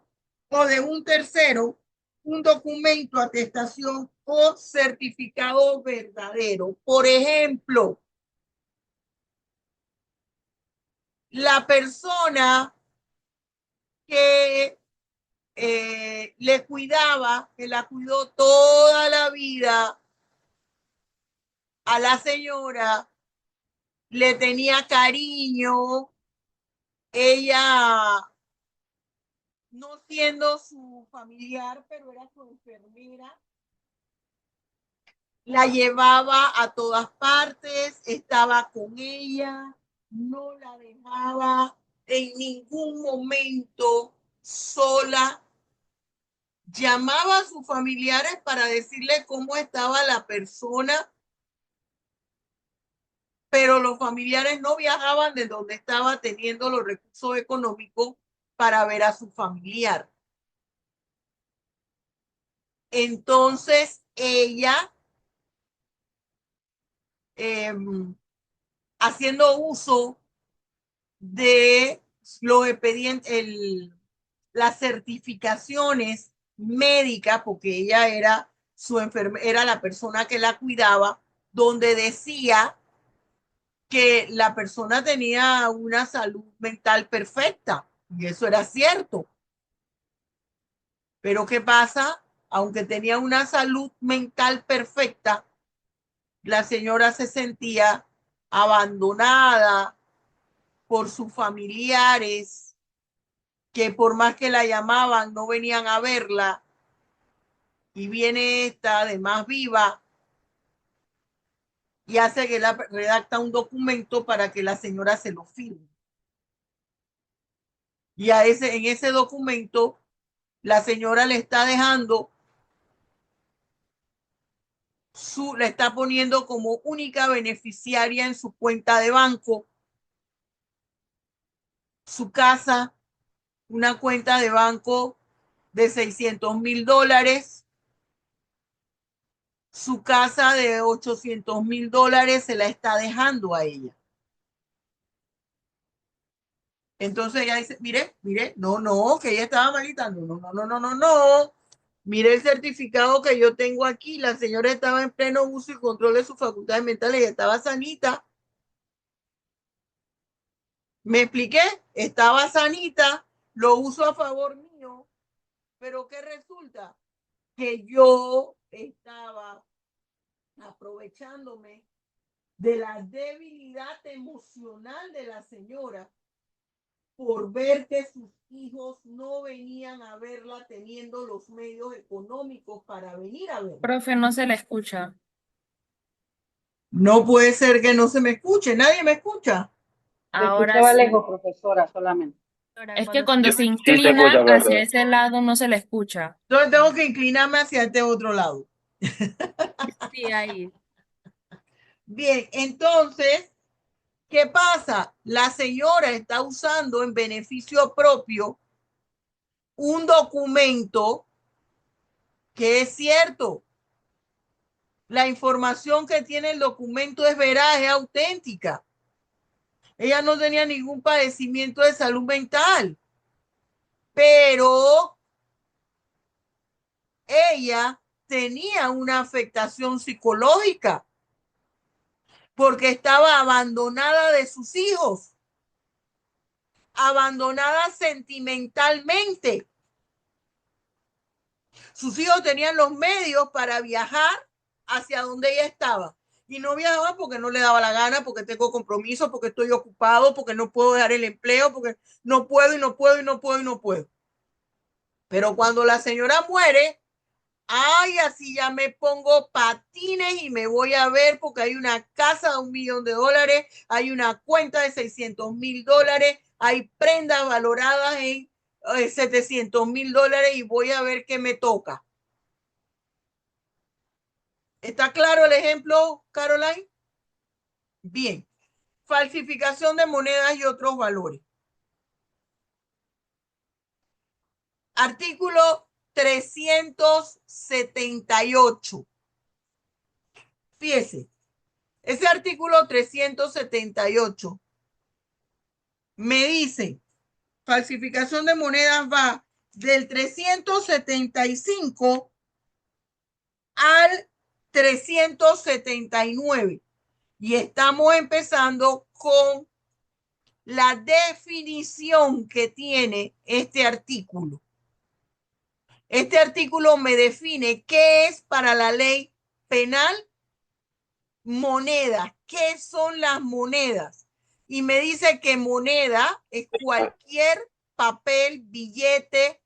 o de un tercero un documento, atestación o certificado verdadero. Por ejemplo, la persona que le cuidaba, que la cuidó toda la vida a la señora, le tenía cariño, ella no siendo su familiar, pero era su enfermera. la llevaba a todas partes, estaba con ella, no la dejaba en ningún momento sola. Llamaba a sus familiares para decirle cómo estaba la persona, pero los familiares no viajaban de donde estaba teniendo los recursos económicos para ver a su familiar. Entonces ella, haciendo uso de los expedientes, las certificaciones médicas, porque ella era era la persona que la cuidaba, donde decía que la persona tenía una salud mental perfecta, y eso era cierto. Pero ¿qué pasa? Aunque tenía una salud mental perfecta, la señora se sentía abandonada por sus familiares, que por más que la llamaban, no venían a verla, y viene esta de más viva y hace que la redacta un documento para que la señora se lo firme. Y en ese documento la señora le está dejando le está poniendo como única beneficiaria en su cuenta de banco su casa, una cuenta de banco de $600,000, su casa de $800,000 se la está dejando a ella. Entonces ella dice, mire, no, que ella estaba malita, no. Mire el certificado que yo tengo aquí, la señora estaba en pleno uso y control de sus facultades mentales y estaba sanita. ¿Me expliqué? Estaba sanita, lo uso a favor mío, pero ¿qué resulta? Que yo estaba aprovechándome de la debilidad emocional de la señora por ver que sus hijos no venían a verla teniendo los medios económicos para venir a verla. Profe, no se le escucha. No puede ser que no se me escuche, nadie me escucha. Se Ahora escuchaba sí. lejos, profesora, solamente. Es que cuando se Sí se inclina escucha, hacia profe. ese lado no se le escucha. Entonces tengo que inclinarme hacia este otro lado. Sí, ahí. Bien, entonces, ¿qué pasa? La señora está usando en beneficio propio un documento que es cierto. La información que tiene el documento es veraz, es auténtica. Ella no tenía ningún padecimiento de salud mental, pero ella tenía una afectación psicológica porque estaba abandonada de sus hijos, abandonada sentimentalmente. Sus hijos tenían los medios para viajar hacia donde ella estaba y no viajaba porque no le daba la gana, porque tengo compromiso, porque estoy ocupado, porque no puedo dejar el empleo, porque no puedo y no puedo y no puedo y no puedo. Pero cuando la señora muere, ay, así ya me pongo patines y me voy a ver porque hay una casa de $1,000,000, hay una cuenta de $600,000, hay prendas valoradas en $700,000 y voy a ver qué me toca. ¿Está claro el ejemplo, Caroline? Bien. Falsificación de monedas y otros valores. Artículo 378. Fíjese, ese artículo 378 me dice, falsificación de monedas va del 375 al 379. Y estamos empezando con la definición que tiene este artículo. Este artículo me define qué es para la ley penal monedas. ¿Qué son las monedas? Y me dice que moneda es cualquier papel, billete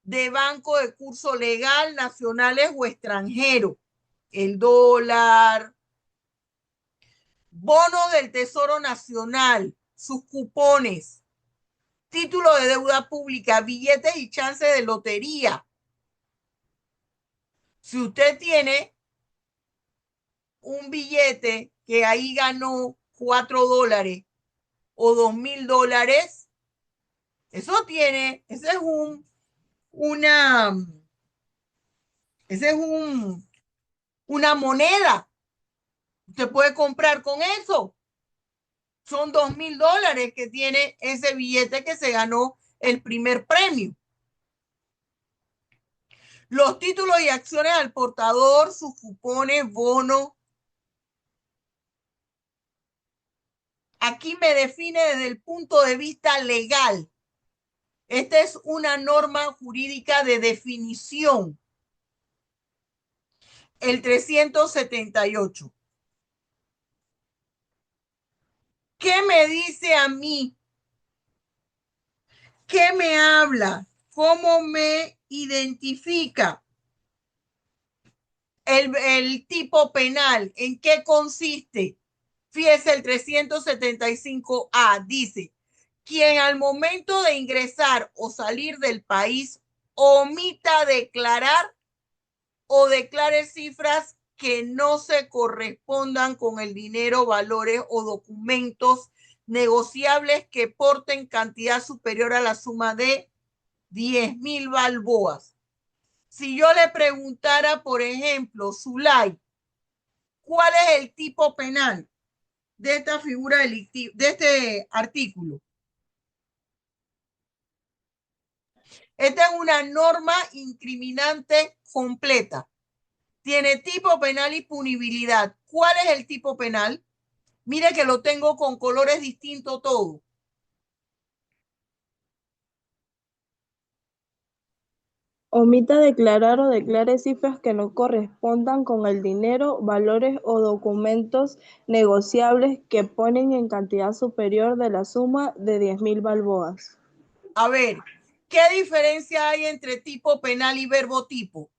de banco de curso legal, nacionales o extranjero. el dólar, bonos del Tesoro Nacional, sus cupones, títulos de deuda pública, billetes y chances de lotería. Si usted tiene un billete que ahí ganó $4 o $2,000, eso tiene, una, ese es una moneda. Usted puede comprar con eso. Son $2,000 que tiene ese billete que se ganó el primer premio. Los títulos y acciones al portador, sus cupones, bonos. Aquí me define desde el punto de vista legal. Esta es una norma jurídica de definición. El 378. ¿Qué me dice a mí? ¿Qué me habla? ¿Cómo me identifica el tipo penal? ¿En qué consiste? Fíjese, el 375A dice, quien al momento de ingresar o salir del país omita declarar o declare cifras que no se correspondan con el dinero, valores o documentos negociables que porten cantidad superior a la suma de 10,000 balboas. Si yo le preguntara, por ejemplo, Zulay, ¿cuál es el tipo penal de esta figura delictiva, de este artículo? Esta es una norma incriminante completa. Tiene tipo penal y punibilidad. ¿Cuál es el tipo penal? Mire que lo tengo con colores distintos todo. Omita declarar o declare cifras que no correspondan con el dinero, valores o documentos negociables que ponen en cantidad superior de la suma de 10,000 balboas. A ver, ¿qué diferencia hay entre tipo penal y verbo tipo?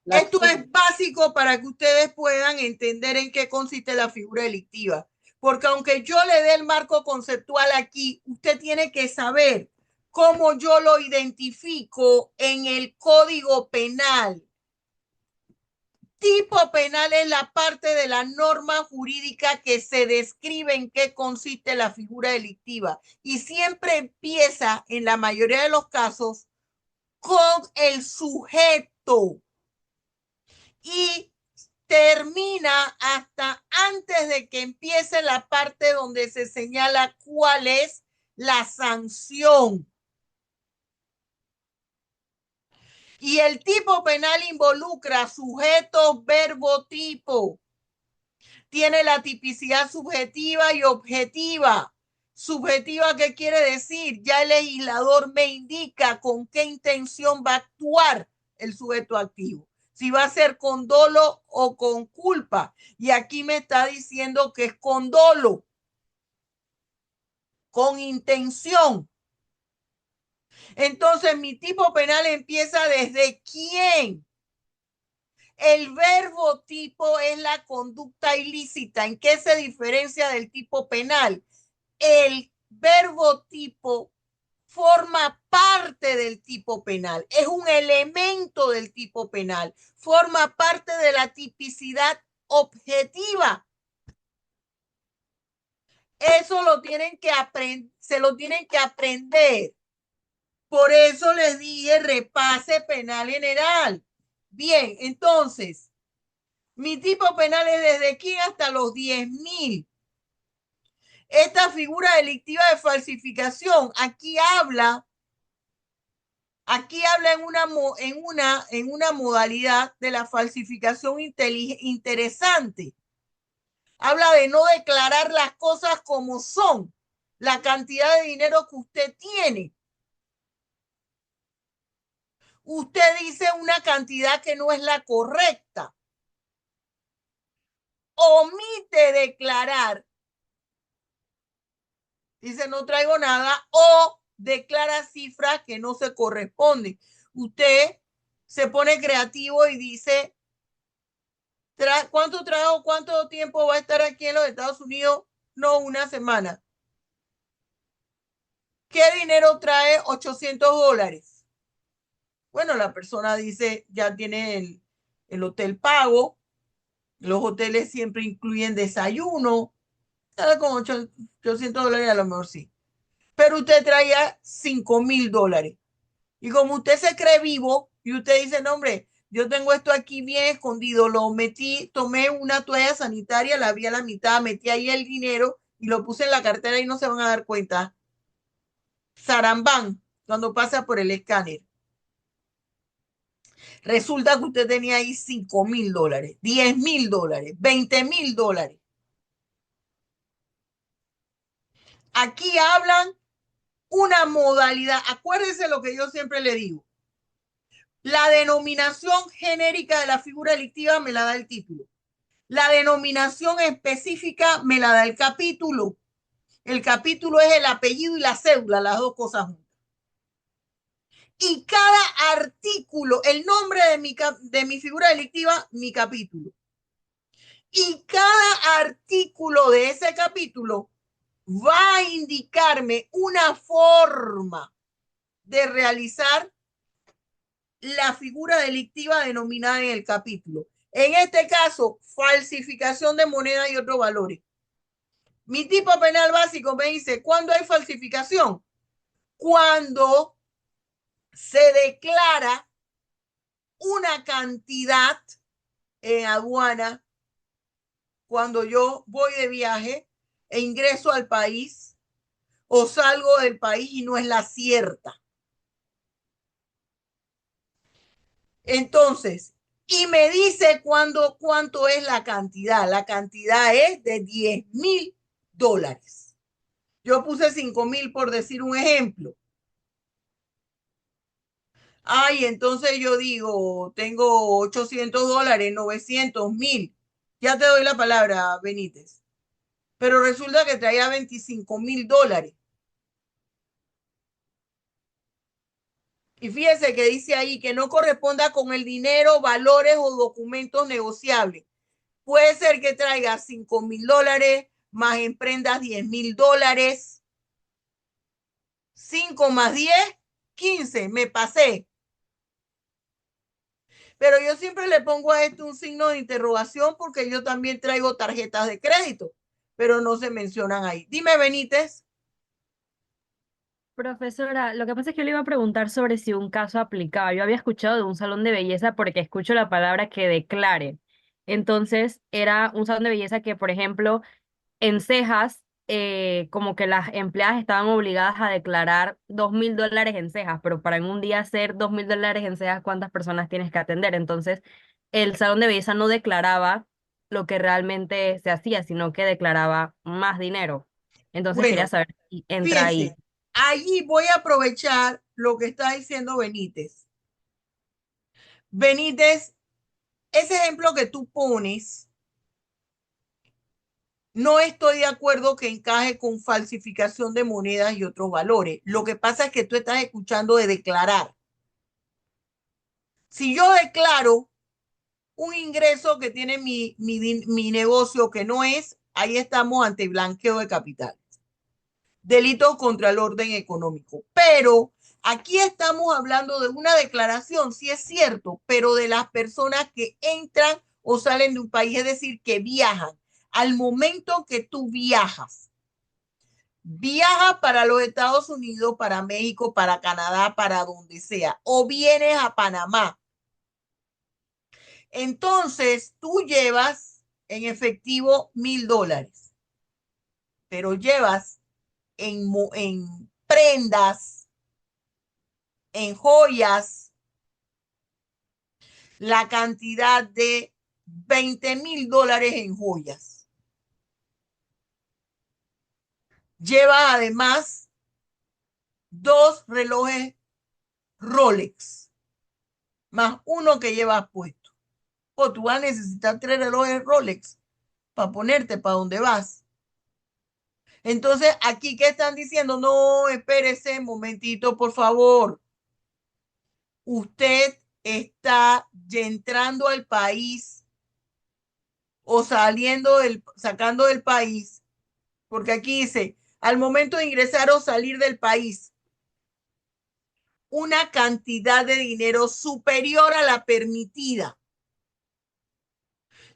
Esto es básico para que ustedes puedan entender en qué consiste la figura delictiva. Porque aunque yo le dé el marco conceptual aquí, usted tiene que saber cómo yo lo identifico en el Código Penal. Tipo penal es la parte de la norma jurídica que se describe en qué consiste la figura delictiva y siempre empieza, en la mayoría de los casos, con el sujeto y termina hasta antes de que empiece la parte donde se señala cuál es la sanción. Y el tipo penal involucra sujeto, verbo, tipo. Tiene la tipicidad subjetiva y objetiva. Subjetiva, ¿qué quiere decir? Ya el legislador me indica con qué intención va a actuar el sujeto activo. Si va a ser con dolo o con culpa. Y aquí me está diciendo que es con dolo, con intención. Entonces, mi tipo penal empieza desde quién. El verbo tipo es la conducta ilícita. ¿En qué se diferencia del tipo penal? El verbo tipo forma parte del tipo penal, es un elemento del tipo penal, forma parte de la tipicidad objetiva. Eso lo tienen que aprender, se lo tienen que aprender. Por eso les dije repase penal general. Bien, entonces, mi tipo penal es desde aquí hasta los 10,000. Esta figura delictiva de falsificación, aquí habla en una modalidad de la falsificación interesante. Habla de no declarar las cosas como son, la cantidad de dinero que usted tiene. Usted dice una cantidad que no es la correcta. Omite declarar. Dice, no traigo nada, o declara cifras que no se corresponden. Usted se pone creativo y dice, ¿cuánto tiempo va a estar aquí en los Estados Unidos? No, una semana. ¿Qué dinero trae $800? Bueno, la persona dice, ya tiene el hotel pago, los hoteles siempre incluyen desayuno, sale con $800 a lo mejor sí. Pero usted traía $5,000. Y como usted se cree vivo y usted dice, no, hombre, yo tengo esto aquí bien escondido, lo metí, tomé una toalla sanitaria, la abrí a la mitad, metí ahí el dinero y lo puse en la cartera y no se van a dar cuenta. Zarambán, cuando pasa por el escáner. Resulta que usted tenía ahí $5,000, $10,000, $20,000. Aquí hablan una modalidad. Acuérdense lo que yo siempre le digo. La denominación genérica de la figura delictiva me la da el título. La denominación específica me la da el capítulo. El capítulo es el apellido y la cédula, las dos cosas juntas. Y cada artículo, el nombre de mi figura delictiva, mi capítulo. Y cada artículo de ese capítulo va a indicarme una forma de realizar la figura delictiva denominada en el capítulo. En este caso, falsificación de moneda y otros valores. Mi tipo penal básico me dice, ¿cuándo hay falsificación? Cuando se declara una cantidad en aduana, cuando yo voy de viaje e ingreso al país o salgo del país y no es la cierta. Entonces, y me dice cuánto es la cantidad. La cantidad es de $10,000. Yo puse 5,000 por decir un ejemplo. Ay, entonces yo digo, tengo $800, 900, 1,000. Ya te doy la palabra, Benítez. Pero resulta que traía $25,000. Y fíjese que dice ahí que no corresponda con el dinero, valores o documentos negociables. Puede ser que traiga $5,000 más en prendas $10,000. 5 más 10, 15. Me pasé. Pero yo siempre le pongo a esto un signo de interrogación porque yo también traigo tarjetas de crédito, pero no se mencionan ahí. Dime, Benítez. Profesora, lo que pasa es que yo le iba a preguntar sobre si un caso aplicaba. Yo había escuchado de un salón de belleza porque escucho la palabra que declare. Entonces, era un salón de belleza que, por ejemplo, en cejas, como que las empleadas estaban obligadas a declarar $2,000 en cejas, pero para en un día hacer $2,000 en cejas, ¿cuántas personas tienes que atender? Entonces, el salón de belleza no declaraba lo que realmente se hacía, sino que declaraba más dinero. Entonces, quería Bueno, saber si entra ahí. fíjense, allí voy a aprovechar lo que está diciendo Benítez. Benítez, ese ejemplo que tú pones, no estoy de acuerdo que encaje con falsificación de monedas y otros valores. Lo que pasa es que tú estás escuchando de declarar. Si yo declaro un ingreso que tiene mi negocio que no es, ahí estamos ante blanqueo de capital, delitos contra el orden económico. Pero aquí estamos hablando de una declaración, sí es cierto, pero de las personas que entran o salen de un país, es decir, que viajan. Al momento que tú viajas para los Estados Unidos, para México, para Canadá, para donde sea, o vienes a Panamá. Entonces, tú llevas en efectivo $1,000, pero llevas en prendas, en joyas, la cantidad de $20,000 en joyas. Llevas además 2 relojes Rolex, más uno que llevas puesto. O tú vas a necesitar 3 relojes Rolex para ponerte para donde vas. Entonces, aquí, ¿qué están diciendo? No, espérese un momentito, por favor. Usted está ya entrando al país o sacando del país, porque aquí dice, al momento de ingresar o salir del país, una cantidad de dinero superior a la permitida.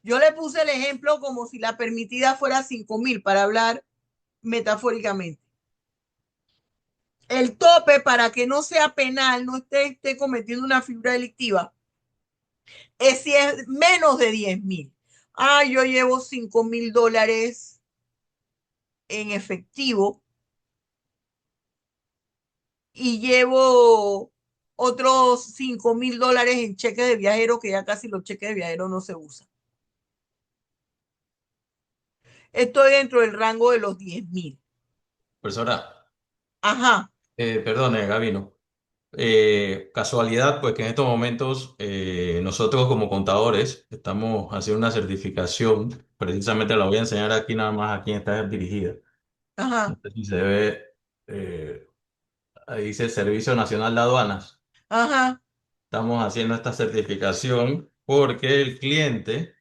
Yo le puse el ejemplo como si la permitida fuera 5.000 para hablar metafóricamente. El tope para que no sea penal, no esté cometiendo una figura delictiva, es si es menos de 10.000. Yo llevo $5.000 en efectivo y llevo otros $5.000 en cheques de viajero, que ya casi los cheques de viajero no se usan. Estoy dentro del rango de los 10.000. Profesora, Ajá, perdone, Gabino. Casualidad, pues que en estos momentos nosotros como contadores estamos haciendo una certificación, precisamente la voy a enseñar aquí nada más a quien está dirigida. No ajá, sé si se ve, ahí dice Servicio Nacional de Aduanas. ajá, Estamos haciendo esta certificación porque el cliente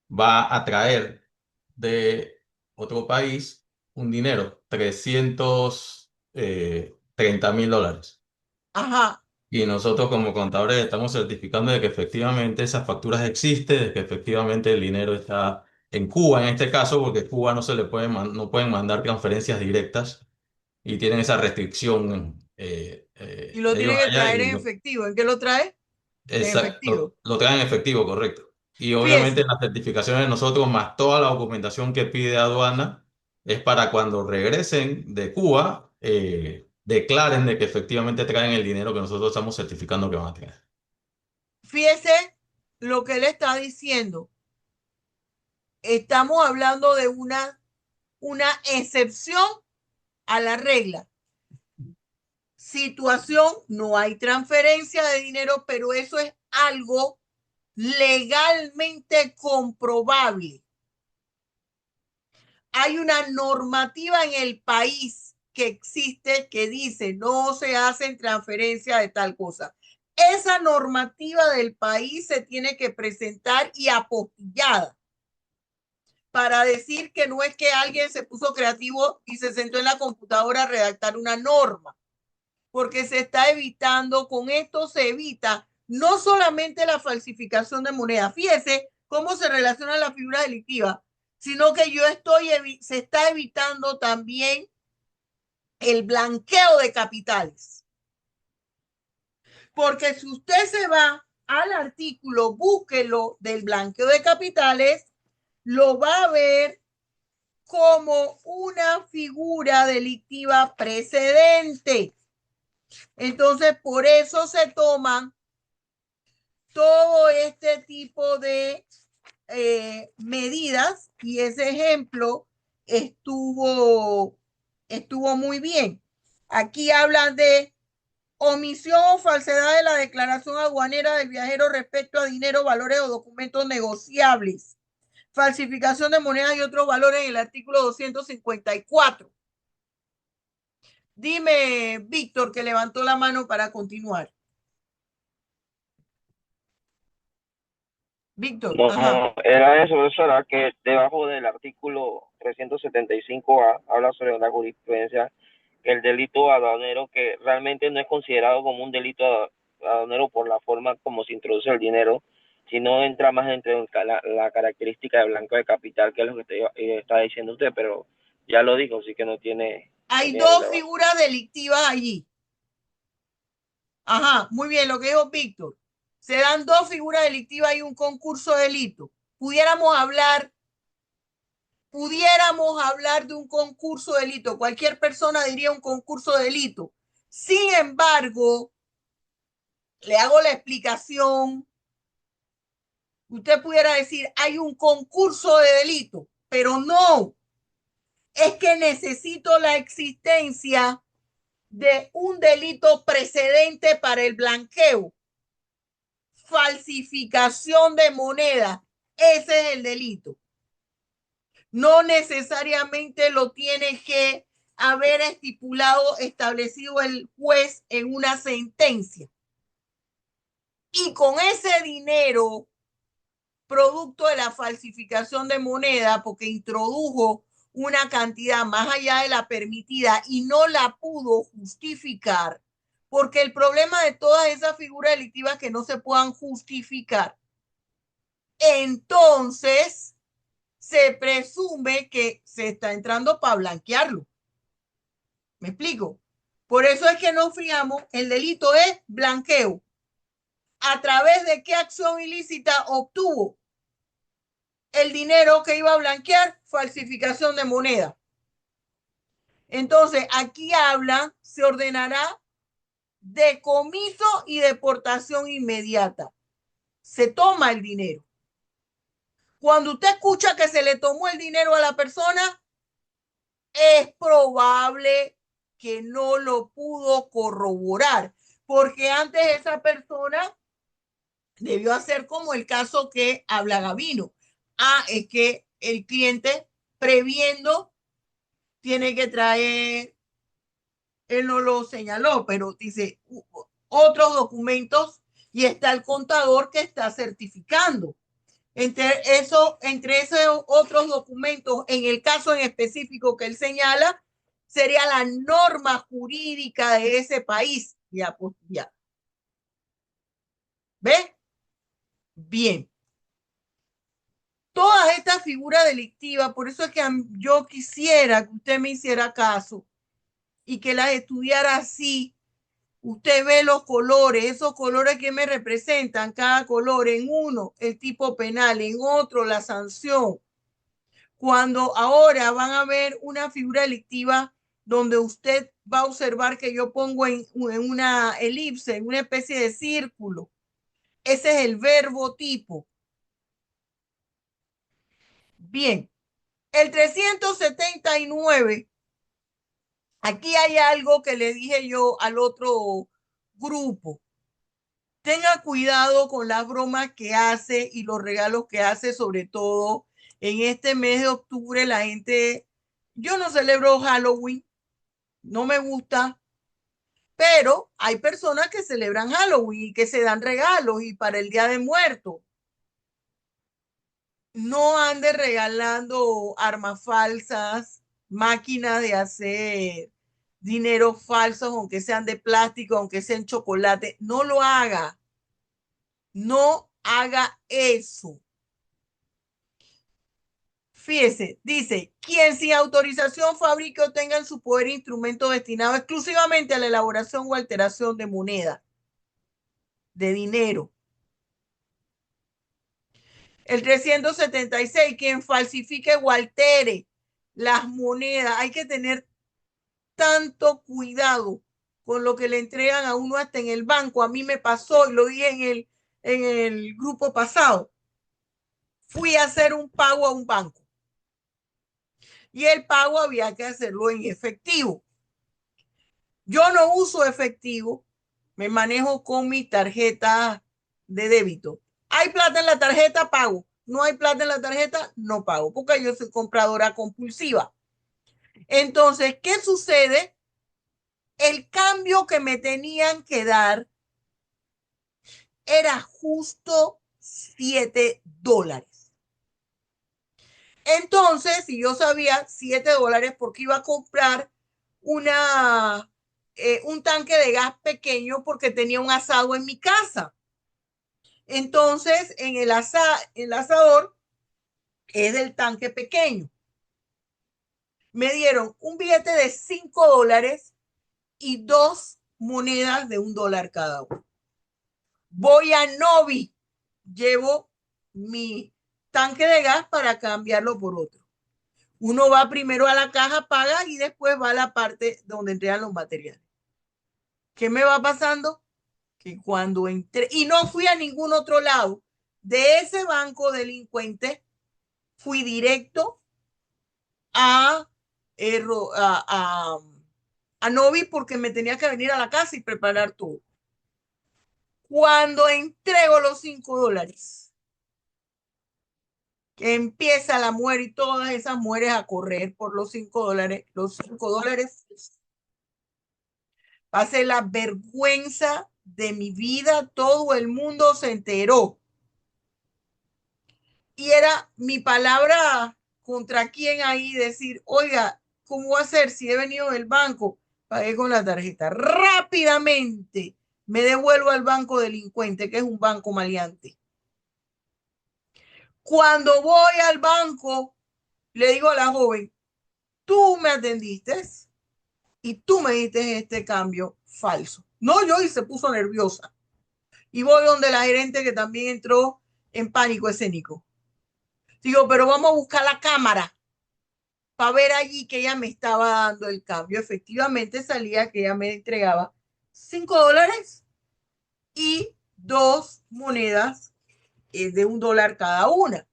va a traer de otro país un dinero, 330.000 dólares. ajá. Y nosotros como contadores estamos certificando de que efectivamente esas facturas existen, de que efectivamente el dinero está en Cuba en este caso, porque Cuba no se le puede no pueden mandar transferencias directas y tienen esa restricción Y lo ellos tiene que allá traer y en efectivo. ¿En qué lo trae? En efectivo. lo traen en efectivo, correcto. Y obviamente Fíjese, las certificaciones de nosotros, más toda la documentación que pide aduana, es para cuando regresen de Cuba, declaren de que efectivamente traen el dinero que nosotros estamos certificando que van a traer. fíjese lo que él está diciendo. Estamos hablando de una excepción a la regla. Situación, no hay transferencia de dinero, pero eso es algo legalmente comprobable. Hay una normativa en el país que existe que dice no se hacen transferencias de tal cosa. Esa normativa del país se tiene que presentar y apostillada para decir que no es que alguien se puso creativo y se sentó en la computadora a redactar una norma, porque se está evitando, con esto se evita no solamente la falsificación de moneda, fíjese cómo se relaciona la figura delictiva, sino que se está evitando también el blanqueo de capitales. Porque si usted se va al artículo, búsquelo del blanqueo de capitales, lo va a ver como una figura delictiva precedente. Entonces, por eso se toman todo este tipo de medidas y ese ejemplo estuvo muy bien. Aquí hablan de omisión o falsedad de la declaración aduanera del viajero respecto a dinero, valores o documentos negociables. Falsificación de monedas y otros valores en el artículo 254. Dime, Víctor, que levantó la mano para continuar. Víctor, No, ajá. era eso, era que debajo del artículo 375A habla sobre la jurisprudencia que el delito aduanero, que realmente no es considerado como un delito aduanero por la forma como se introduce el dinero, sino entra más entre la característica de blanco de capital, que es lo que está diciendo usted, pero ya lo dijo, así que no tiene... Hay no tiene dos relevancia. figuras delictivas allí. Ajá, muy bien, lo que dijo Víctor. Se dan dos figuras delictivas y un concurso de delito. Pudiéramos hablar de un concurso de delito. Cualquier persona diría un concurso de delito. Sin embargo, le hago la explicación. Usted pudiera decir, hay un concurso de delito, pero no. Es que necesito la existencia de un delito precedente para el blanqueo. Falsificación de moneda. Ese es el delito. No necesariamente lo tiene que haber establecido el juez en una sentencia. Y con ese dinero, producto de la falsificación de moneda, porque introdujo una cantidad más allá de la permitida y no la pudo justificar, porque el problema de todas esas figuras delictivas es que no se puedan justificar. Entonces, se presume que se está entrando para blanquearlo. ¿Me explico? Por eso es que nos fijamos, el delito es blanqueo. ¿A través de qué acción ilícita obtuvo el dinero que iba a blanquear? Falsificación de moneda. Entonces, aquí habla, se ordenará decomiso y deportación inmediata. Se toma el dinero. Cuando usted escucha que se le tomó el dinero a la persona, es probable que no lo pudo corroborar, porque antes esa persona debió hacer como el caso que habla Gavino. Es que el cliente, previendo, tiene que traer, él no lo señaló, pero dice otros documentos y está el contador que está certificando. Entre esos otros documentos, en el caso en específico que él señala, sería la norma jurídica de ese país. Ya, pues ya. ¿Ve? Bien. Todas estas figuras delictivas, por eso es que yo quisiera que usted me hiciera caso y que las estudiara así. Usted ve los colores, esos colores que me representan, cada color, en uno el tipo penal, en otro la sanción. Cuando ahora van a ver una figura delictiva donde usted va a observar que yo pongo en una elipse, en una especie de círculo. Ese es el verbo tipo. Bien, el 379, aquí hay algo que le dije yo al otro grupo. Tenga cuidado con las bromas que hace y los regalos que hace, sobre todo en este mes de octubre. La gente, yo no celebro Halloween, no me gusta, pero hay personas que celebran Halloween y que se dan regalos y para el Día de Muertos. No ande regalando armas falsas, máquinas de hacer dinero falsos, aunque sean de plástico, aunque sean chocolate. No lo haga. No haga eso. Fíjese, dice, quien sin autorización fabrique o tenga en su poder instrumentos destinados exclusivamente a la elaboración o alteración de moneda, de dinero. El 376, quien falsifique o altere las monedas. Hay que tener tanto cuidado con lo que le entregan a uno hasta en el banco. A mí me pasó y lo dije en el grupo pasado. Fui a hacer un pago a un banco y el pago había que hacerlo en efectivo. Yo no uso efectivo, me manejo con mi tarjeta de débito. Hay plata en la tarjeta, pago. No hay plata en la tarjeta, no pago, porque yo soy compradora compulsiva. Entonces, ¿qué sucede? El cambio que me tenían que dar era justo $7. Entonces, si yo sabía $7 porque iba a comprar un tanque de gas pequeño porque tenía un asado en mi casa. Entonces, en el asador es del tanque pequeño. Me dieron un billete de $5 y 2 monedas de $1 cada uno. Voy a Novi, llevo mi tanque de gas para cambiarlo por otro. Uno va primero a la caja, paga y después va a la parte donde entregan los materiales. ¿Qué me va pasando? Que cuando entré, y no fui a ningún otro lado de ese banco delincuente, fui directo a Novi porque me tenía que venir a la casa y preparar todo. Cuando entrego los $5, que empieza la mujer y todas esas mujeres a correr por los $5, los $5, pasé la vergüenza de mi vida, todo el mundo se enteró. Y era mi palabra contra quién ahí decir, oiga, ¿cómo va a ser si he venido del banco? Pagué con la tarjeta. Rápidamente me devuelvo al banco delincuente, que es un banco maleante. Cuando voy al banco, le digo a la joven, tú me atendiste y tú me diste este cambio falso. No yo, y se puso nerviosa. Y voy donde la gerente, que también entró en pánico escénico. Digo, pero vamos a buscar la cámara para ver allí que ella me estaba dando el cambio. Efectivamente salía que ella me entregaba $5 y 2 monedas de $1 cada una.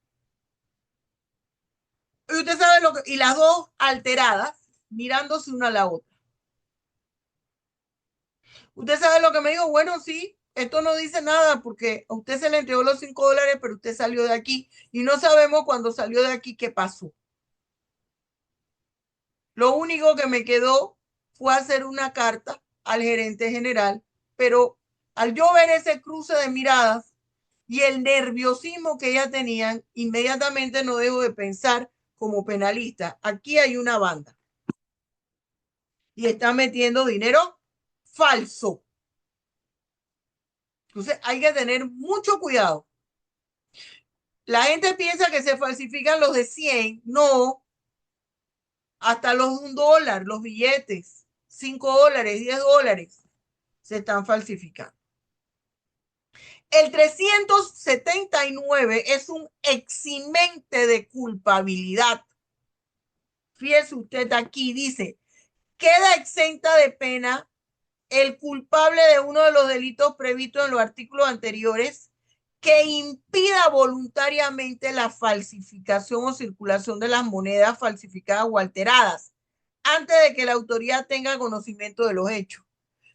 Y usted sabe lo que, y las dos alteradas, mirándose una a la otra. Usted sabe lo que me dijo, bueno, sí, esto no dice nada porque a usted se le entregó los $5, pero usted salió de aquí y no sabemos cuando salió de aquí qué pasó. Lo único que me quedó fue hacer una carta al gerente general, pero al yo ver ese cruce de miradas y el nerviosismo que ellas tenían, inmediatamente no dejo de pensar como penalista, aquí hay una banda y está metiendo dinero falso. Entonces hay que tener mucho cuidado. La gente piensa que se falsifican los de 100, no, hasta los de $1, los billetes, $5, $10, se están falsificando. El 379 es un eximente de culpabilidad. Fíjese usted aquí, dice, queda exenta de pena el culpable de uno de los delitos previstos en los artículos anteriores que impida voluntariamente la falsificación o circulación de las monedas falsificadas o alteradas antes de que la autoridad tenga conocimiento de los hechos.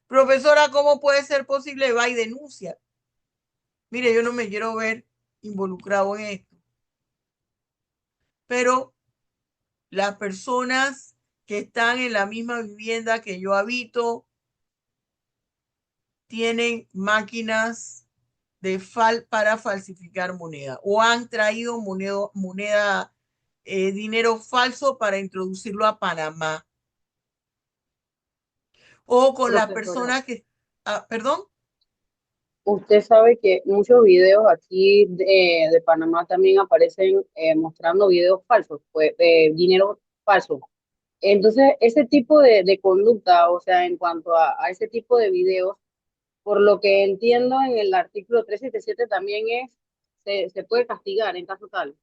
Profesora, ¿cómo puede ser posible? Va y denuncia. Mire, yo no me quiero ver involucrado en esto, pero las personas que están en la misma vivienda que yo habito tienen máquinas para falsificar moneda o han traído dinero falso para introducirlo a Panamá. O con las Profesora, personas que, perdón. usted sabe que muchos videos aquí de Panamá también aparecen mostrando videos falsos, pues, dinero falso. Entonces, ese tipo de conducta, o sea, en cuanto a ese tipo de videos, por lo que entiendo en el artículo 377 también se puede castigar en caso tal.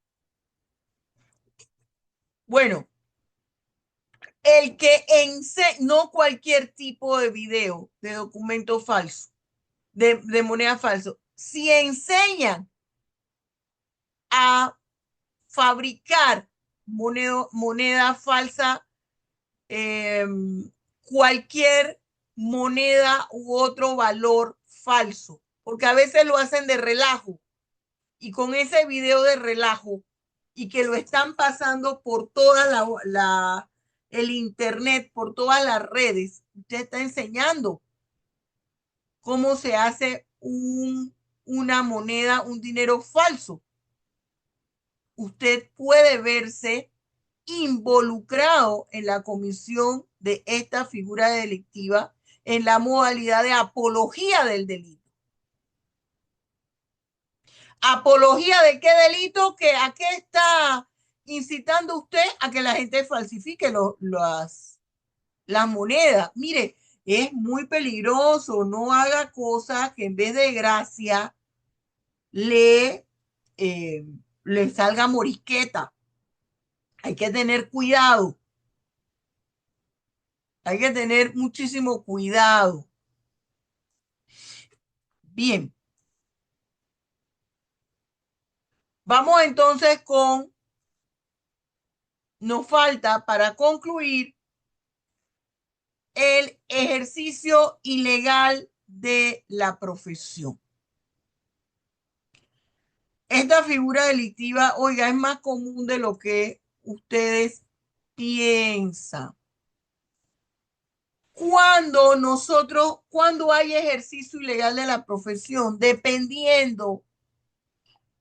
Bueno, el que no cualquier tipo de video de documento falso, de moneda falso, si enseñan a fabricar moneda falsa, cualquier moneda u otro valor falso, porque a veces lo hacen de relajo y con ese video de relajo y que lo están pasando por toda el internet, por todas las redes, usted está enseñando cómo se hace una moneda, un dinero falso. Usted puede verse involucrado en la comisión de esta figura delictiva en la modalidad de apología del delito. ¿Apología de qué delito? ¿A qué está incitando usted? A que la gente falsifique las monedas. Mire, es muy peligroso. No haga cosas que en vez de gracia le, le salga morisqueta. Hay que tener cuidado. Hay que tener muchísimo cuidado. Bien. Vamos entonces nos falta para concluir el ejercicio ilegal de la profesión. Esta figura delictiva, oiga, es más común de lo que ustedes piensan. cuando hay ejercicio ilegal de la profesión, dependiendo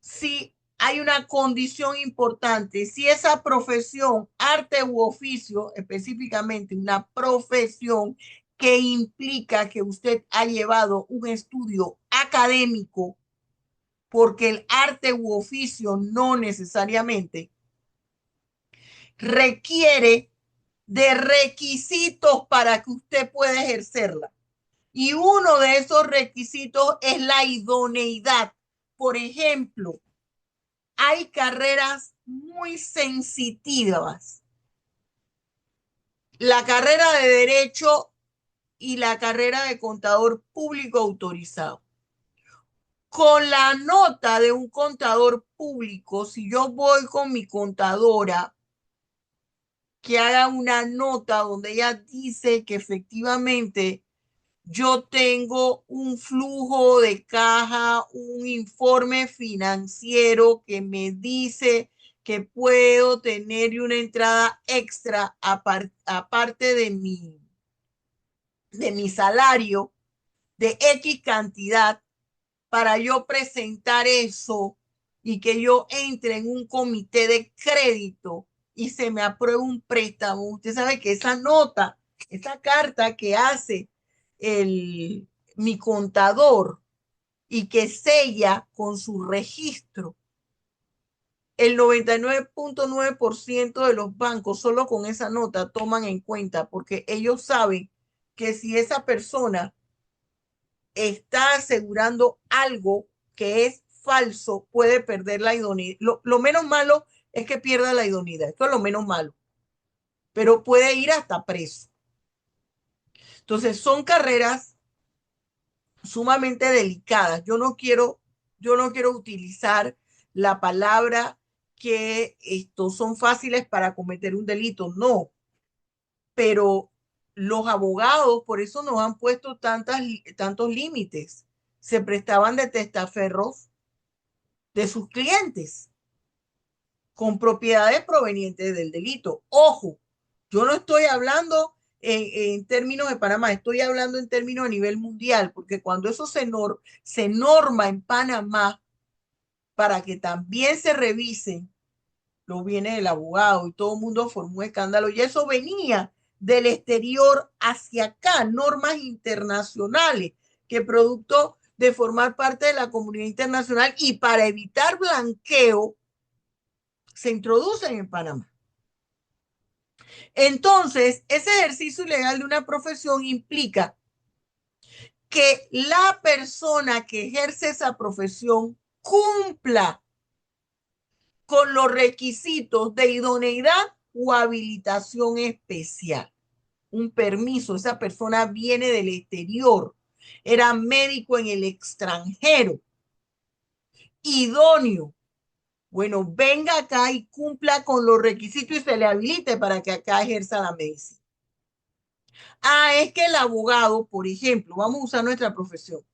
si hay una condición importante, si esa profesión, arte u oficio, específicamente una profesión que implica que usted ha llevado un estudio académico, porque el arte u oficio no necesariamente requiere de requisitos para que usted pueda ejercerla. Y uno de esos requisitos es la idoneidad. Por ejemplo, hay carreras muy sensitivas. La carrera de Derecho y la carrera de Contador Público Autorizado. Con la nota de un contador público, si yo voy con mi contadora, que haga una nota donde ella dice que efectivamente yo tengo un flujo de caja, un informe financiero que me dice que puedo tener una entrada extra aparte de mi salario de X cantidad para yo presentar eso y que yo entre en un comité de crédito y se me apruebe un préstamo. Usted sabe que esa nota, esa carta que hace mi contador y que sella con su registro, el 99.9% de los bancos solo con esa nota toman en cuenta porque ellos saben que si esa persona está asegurando algo que es falso, puede perder la idoneidad. Lo menos malo es que pierda la idoneidad. Esto es lo menos malo. Pero puede ir hasta preso. Entonces, son carreras sumamente delicadas. Yo no quiero utilizar la palabra que estos son fáciles para cometer un delito. No. Pero los abogados, por eso nos han puesto tantos límites. Se prestaban de testaferros de sus clientes con propiedades provenientes del delito. Ojo, yo no estoy hablando en términos de Panamá, estoy hablando en términos a nivel mundial, porque cuando eso se norma en Panamá para que también se revisen los bienes del abogado y todo el mundo formó escándalo y eso venía del exterior hacia acá, normas internacionales que producto de formar parte de la comunidad internacional y para evitar blanqueo se introducen en Panamá. Entonces, ese ejercicio ilegal de una profesión implica que la persona que ejerce esa profesión cumpla con los requisitos de idoneidad o habilitación especial. Un permiso, esa persona viene del exterior, era médico en el extranjero, idóneo. Bueno, venga acá y cumpla con los requisitos y se le habilite para que acá ejerza la medicina. Es que el abogado, por ejemplo, vamos a usar nuestra profesión.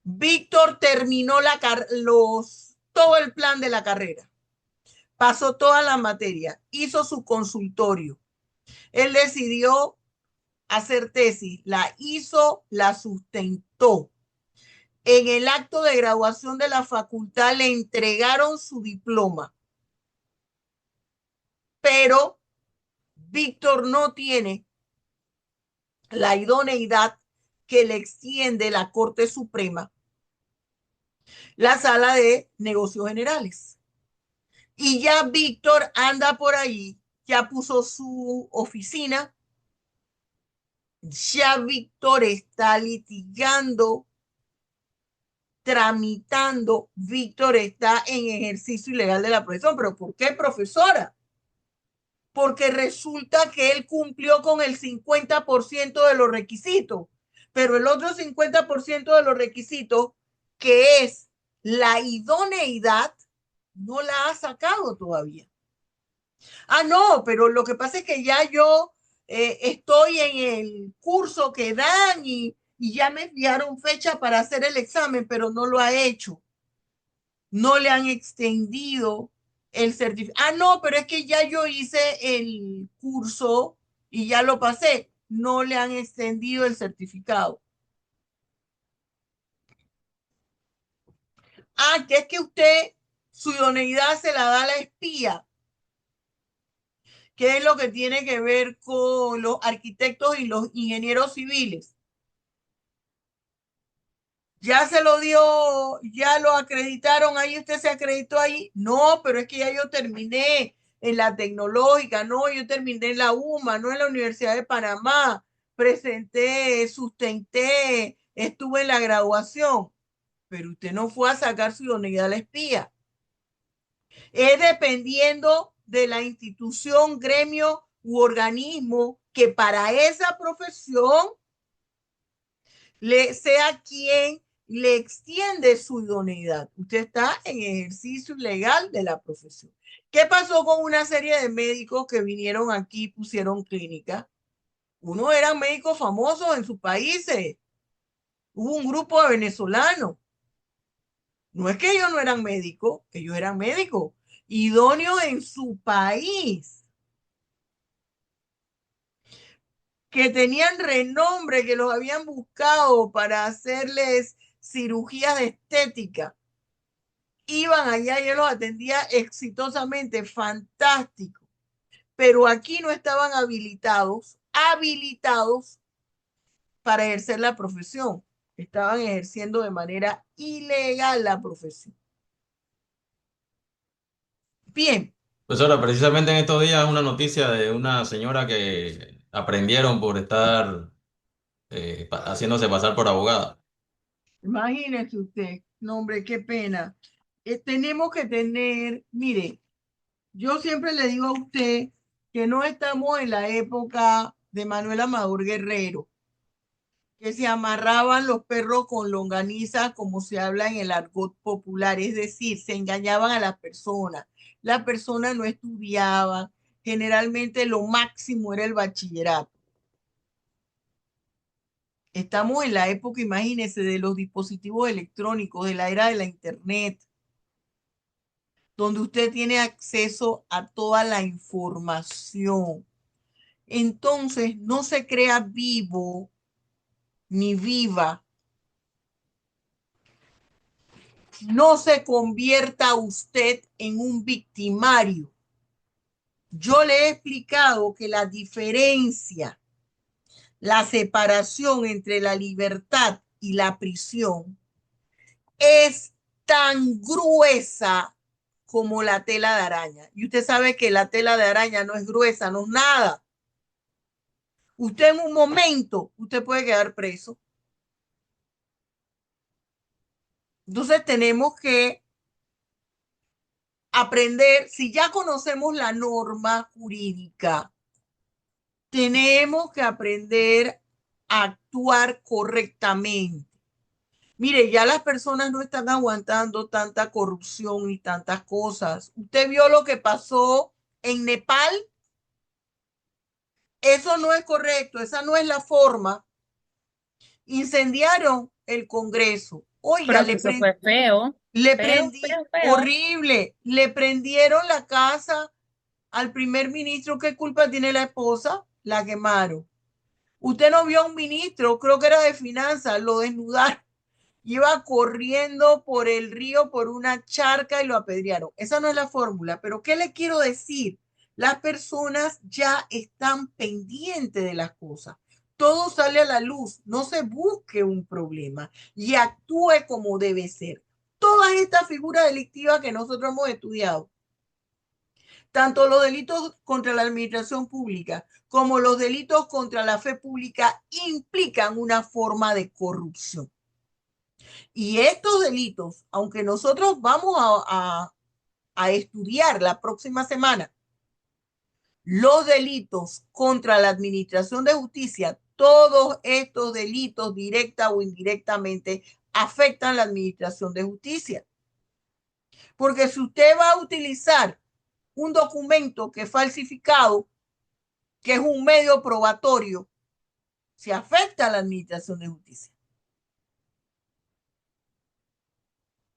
Víctor terminó todo el plan de la carrera, pasó toda la materia, hizo su consultorio. Él decidió hacer tesis, la hizo, la sustentó. En el acto de graduación de la facultad le entregaron su diploma, pero Víctor no tiene la idoneidad que le extiende la Corte Suprema, la Sala de Negocios Generales. Y ya Víctor anda por ahí, ya puso su oficina, ya Víctor está litigando, tramitando, Víctor está en ejercicio ilegal de la profesión. ¿Pero por qué, profesora? Porque resulta que él cumplió con el 50% de los requisitos, pero el otro 50% de los requisitos, que es la idoneidad, no la ha sacado todavía. No, pero lo que pasa es que ya yo estoy en el curso que dan y ya me enviaron fecha para hacer el examen, pero no lo ha hecho. No le han extendido el certificado. No, pero es que ya yo hice el curso y ya lo pasé. no le han extendido el certificado? Ah, que es que usted su idoneidad se la da a la espía. ¿Qué es lo que tiene que ver con los arquitectos y los ingenieros civiles? Ya se lo dio, ya lo acreditaron ahí, usted se acreditó ahí. No, pero es que ya yo terminé en la tecnológica, no, yo terminé en la UMA, no en la Universidad de Panamá. Presenté, sustenté, estuve en la graduación, pero usted no fue a sacar su idoneidad a la espía. Es dependiendo de la institución, gremio u organismo que para esa profesión sea quien le extiende su idoneidad. Usted está en ejercicio ilegal de la profesión. ¿Qué pasó con una serie de médicos que vinieron aquí y pusieron clínica? Unos eran médicos famosos en sus países. Hubo un grupo de venezolanos. No es que ellos no eran médicos, ellos eran médicos idóneos en su país, que tenían renombre, que los habían buscado para hacerles cirugías de estética. Iban allá y él los atendía exitosamente, fantástico. Pero aquí no estaban habilitados para ejercer la profesión. Estaban ejerciendo de manera ilegal la profesión. Bien. Pues ahora, precisamente en estos días una noticia de una señora que aprendieron por estar haciéndose pasar por abogada. Imagínese usted, no hombre, qué pena. Tenemos que tener, mire, yo siempre le digo a usted que no estamos en la época de Manuel Amador Guerrero, que se amarraban los perros con longaniza, como se habla en el argot popular, es decir, se engañaban a las personas no estudiaban, generalmente lo máximo era el bachillerato. Estamos en la época, imagínense, de los dispositivos electrónicos, de la era de la internet, donde usted tiene acceso a toda la información. Entonces, no se crea vivo ni viva. No se convierta usted en un victimario. Yo le he explicado que la diferencia, la separación entre la libertad y la prisión es tan gruesa como la tela de araña. Y usted sabe que la tela de araña no es gruesa, no es nada. Usted en un momento, usted puede quedar preso. Entonces tenemos que aprender, si ya conocemos la norma jurídica, tenemos que aprender a actuar correctamente. Mire, ya las personas no están aguantando tanta corrupción y tantas cosas. ¿Usted vio lo que pasó en Nepal? Eso no es correcto, esa no es la forma. Incendiaron el Congreso. Oiga, Profe, eso fue feo, feo. horrible. Le prendieron la casa al primer ministro. ¿Qué culpa tiene la esposa? La quemaron. Usted no vio a un ministro, creo que era de finanzas, lo desnudaron. Iba corriendo por el río, por una charca y lo apedrearon. Esa no es la fórmula, pero ¿qué le quiero decir? Las personas ya están pendientes de las cosas. Todo sale a la luz, no se busque un problema y actúe como debe ser. Todas estas figuras delictivas que nosotros hemos estudiado, tanto los delitos contra la administración pública como los delitos contra la fe pública, implican una forma de corrupción. Y estos delitos, aunque nosotros vamos a estudiar la próxima semana los delitos contra la administración de justicia, todos estos delitos, directa o indirectamente, afectan la administración de justicia. Porque si usted va a utilizar un documento que es falsificado, que es un medio probatorio, se afecta a la administración de justicia.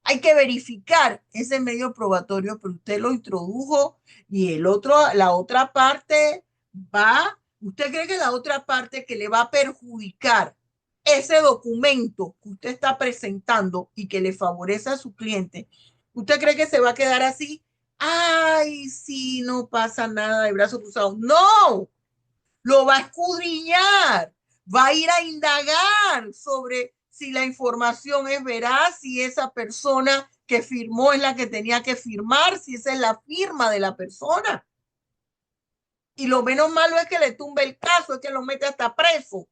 Hay que verificar ese medio probatorio, pero usted lo introdujo y la otra parte va, ¿Usted cree que la otra parte que le va a perjudicar ese documento que usted está presentando y que le favorece a su cliente, usted cree que se va a quedar así? Ay, sí, no pasa nada de brazo cruzado. No, lo va a escudriñar, va a ir a indagar sobre si la información es veraz, si esa persona que firmó es la que tenía que firmar, si esa es la firma de la persona. Y lo menos malo es que le tumbe el caso, es que lo mete hasta preso.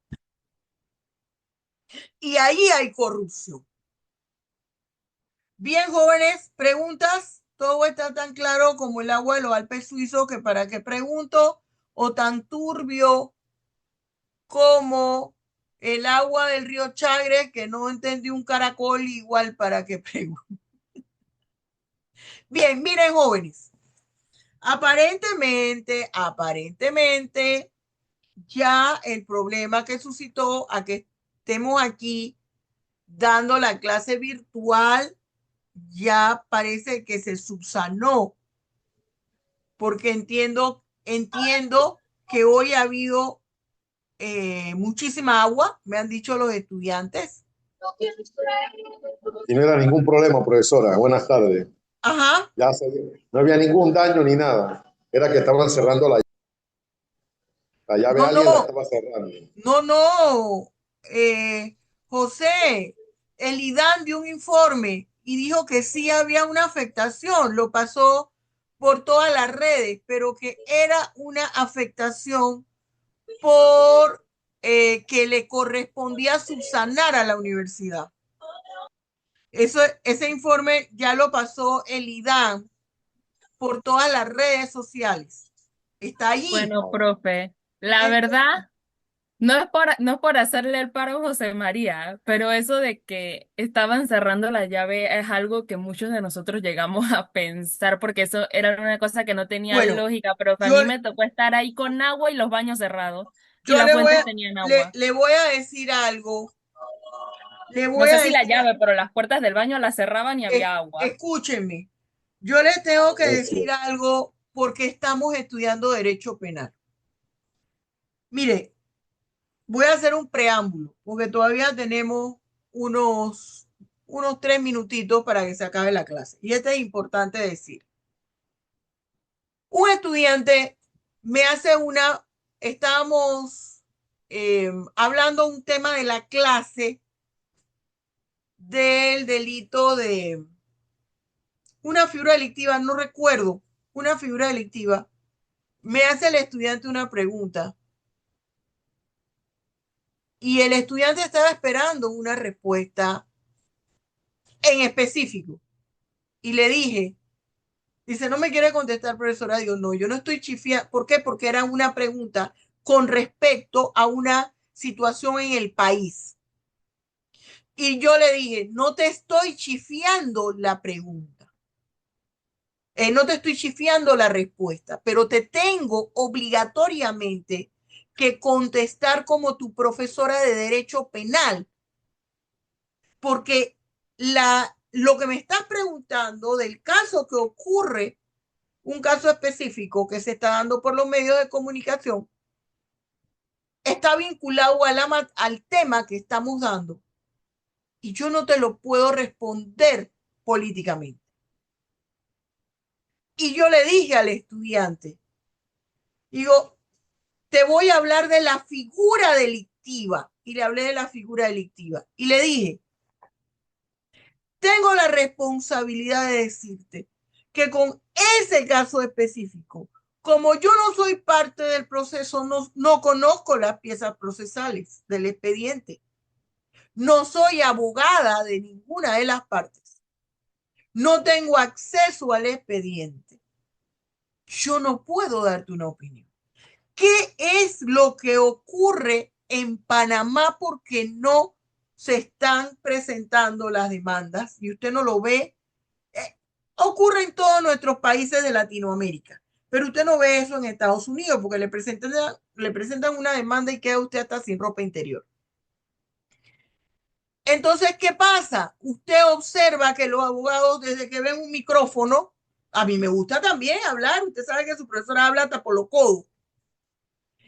Y ahí hay corrupción. Bien, jóvenes, preguntas. Todo está tan claro como el agua de los Alpes suizos que para qué pregunto, o tan turbio como el agua del río Chagre que no entendí un caracol, igual para qué pregunto. Bien, miren, jóvenes. Aparentemente, ya el problema que suscitó a que estemos aquí dando la clase virtual ya parece que se subsanó, porque entiendo que hoy ha habido muchísima agua, me han dicho los estudiantes. Y no era ningún problema, profesora. Buenas tardes. Ajá. No había ningún daño ni nada. Era que estaban cerrando la llave. No, Alguien la no, estaba cerrando. no. José, el IDAN dio un informe y dijo que sí había una afectación, lo pasó por todas las redes, pero que era una afectación por que le correspondía subsanar a la universidad. Ese informe ya lo pasó el IDAN por todas las redes sociales. Está allí. Bueno, profe, la verdad, no es por hacerle el paro a José María, pero eso de que estaban cerrando la llave es algo que muchos de nosotros llegamos a pensar, porque eso era una cosa que no tenía Bueno, lógica, profe. A yo, mí me tocó estar ahí con agua y los baños cerrados, y yo las le voy fuentes tenían agua. le voy a decir algo. Le No voy sé a si la decir, llave, pero las puertas del baño las cerraban y había agua. escúchenme, yo les tengo que decir algo porque estamos estudiando derecho penal. Mire, voy a hacer un preámbulo porque todavía tenemos unos 3 minutitos para que se acabe la clase. Y esto es importante decir. Un estudiante me hace estábamos hablando un tema de la clase del delito de una figura delictiva, no recuerdo, una figura delictiva. Me hace el estudiante una pregunta y el estudiante estaba esperando una respuesta en específico. Y le dije, dice, no me quiere contestar, profesora. Digo, no, yo no estoy chifiando. ¿Por qué? Porque era una pregunta con respecto a una situación en el país. Y yo le dije, no te estoy chifiando la pregunta. No te estoy chifiando la respuesta, pero te tengo obligatoriamente que contestar como tu profesora de derecho penal, porque lo que me estás preguntando del caso que ocurre, un caso específico que se está dando por los medios de comunicación, está vinculado al tema que estamos dando y yo no te lo puedo responder políticamente. Y yo le dije al estudiante, digo, te voy a hablar de la figura delictiva. Y le hablé de la figura delictiva. Y le dije, tengo la responsabilidad de decirte que con ese caso específico, como yo no soy parte del proceso, no conozco las piezas procesales del expediente. No soy abogada de ninguna de las partes. No tengo acceso al expediente. Yo no puedo darte una opinión. ¿Qué es lo que ocurre en Panamá porque no se están presentando las demandas? Y usted no lo ve. Ocurre en todos nuestros países de Latinoamérica, pero usted no ve eso en Estados Unidos porque le presentan una demanda y queda usted hasta sin ropa interior. Entonces, ¿qué pasa? Usted observa que los abogados, desde que ven un micrófono, a mí me gusta también hablar. Usted sabe que su profesora habla hasta por los codos.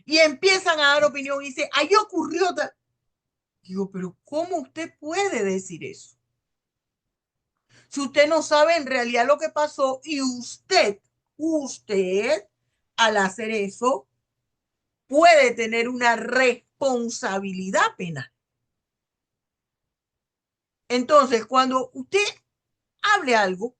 y empiezan a dar opinión y dicen, ahí ocurrió tal. Digo, pero ¿cómo usted puede decir eso? Si usted no sabe en realidad lo que pasó y usted, al hacer eso, puede tener una responsabilidad penal. Entonces, cuando usted hable algo,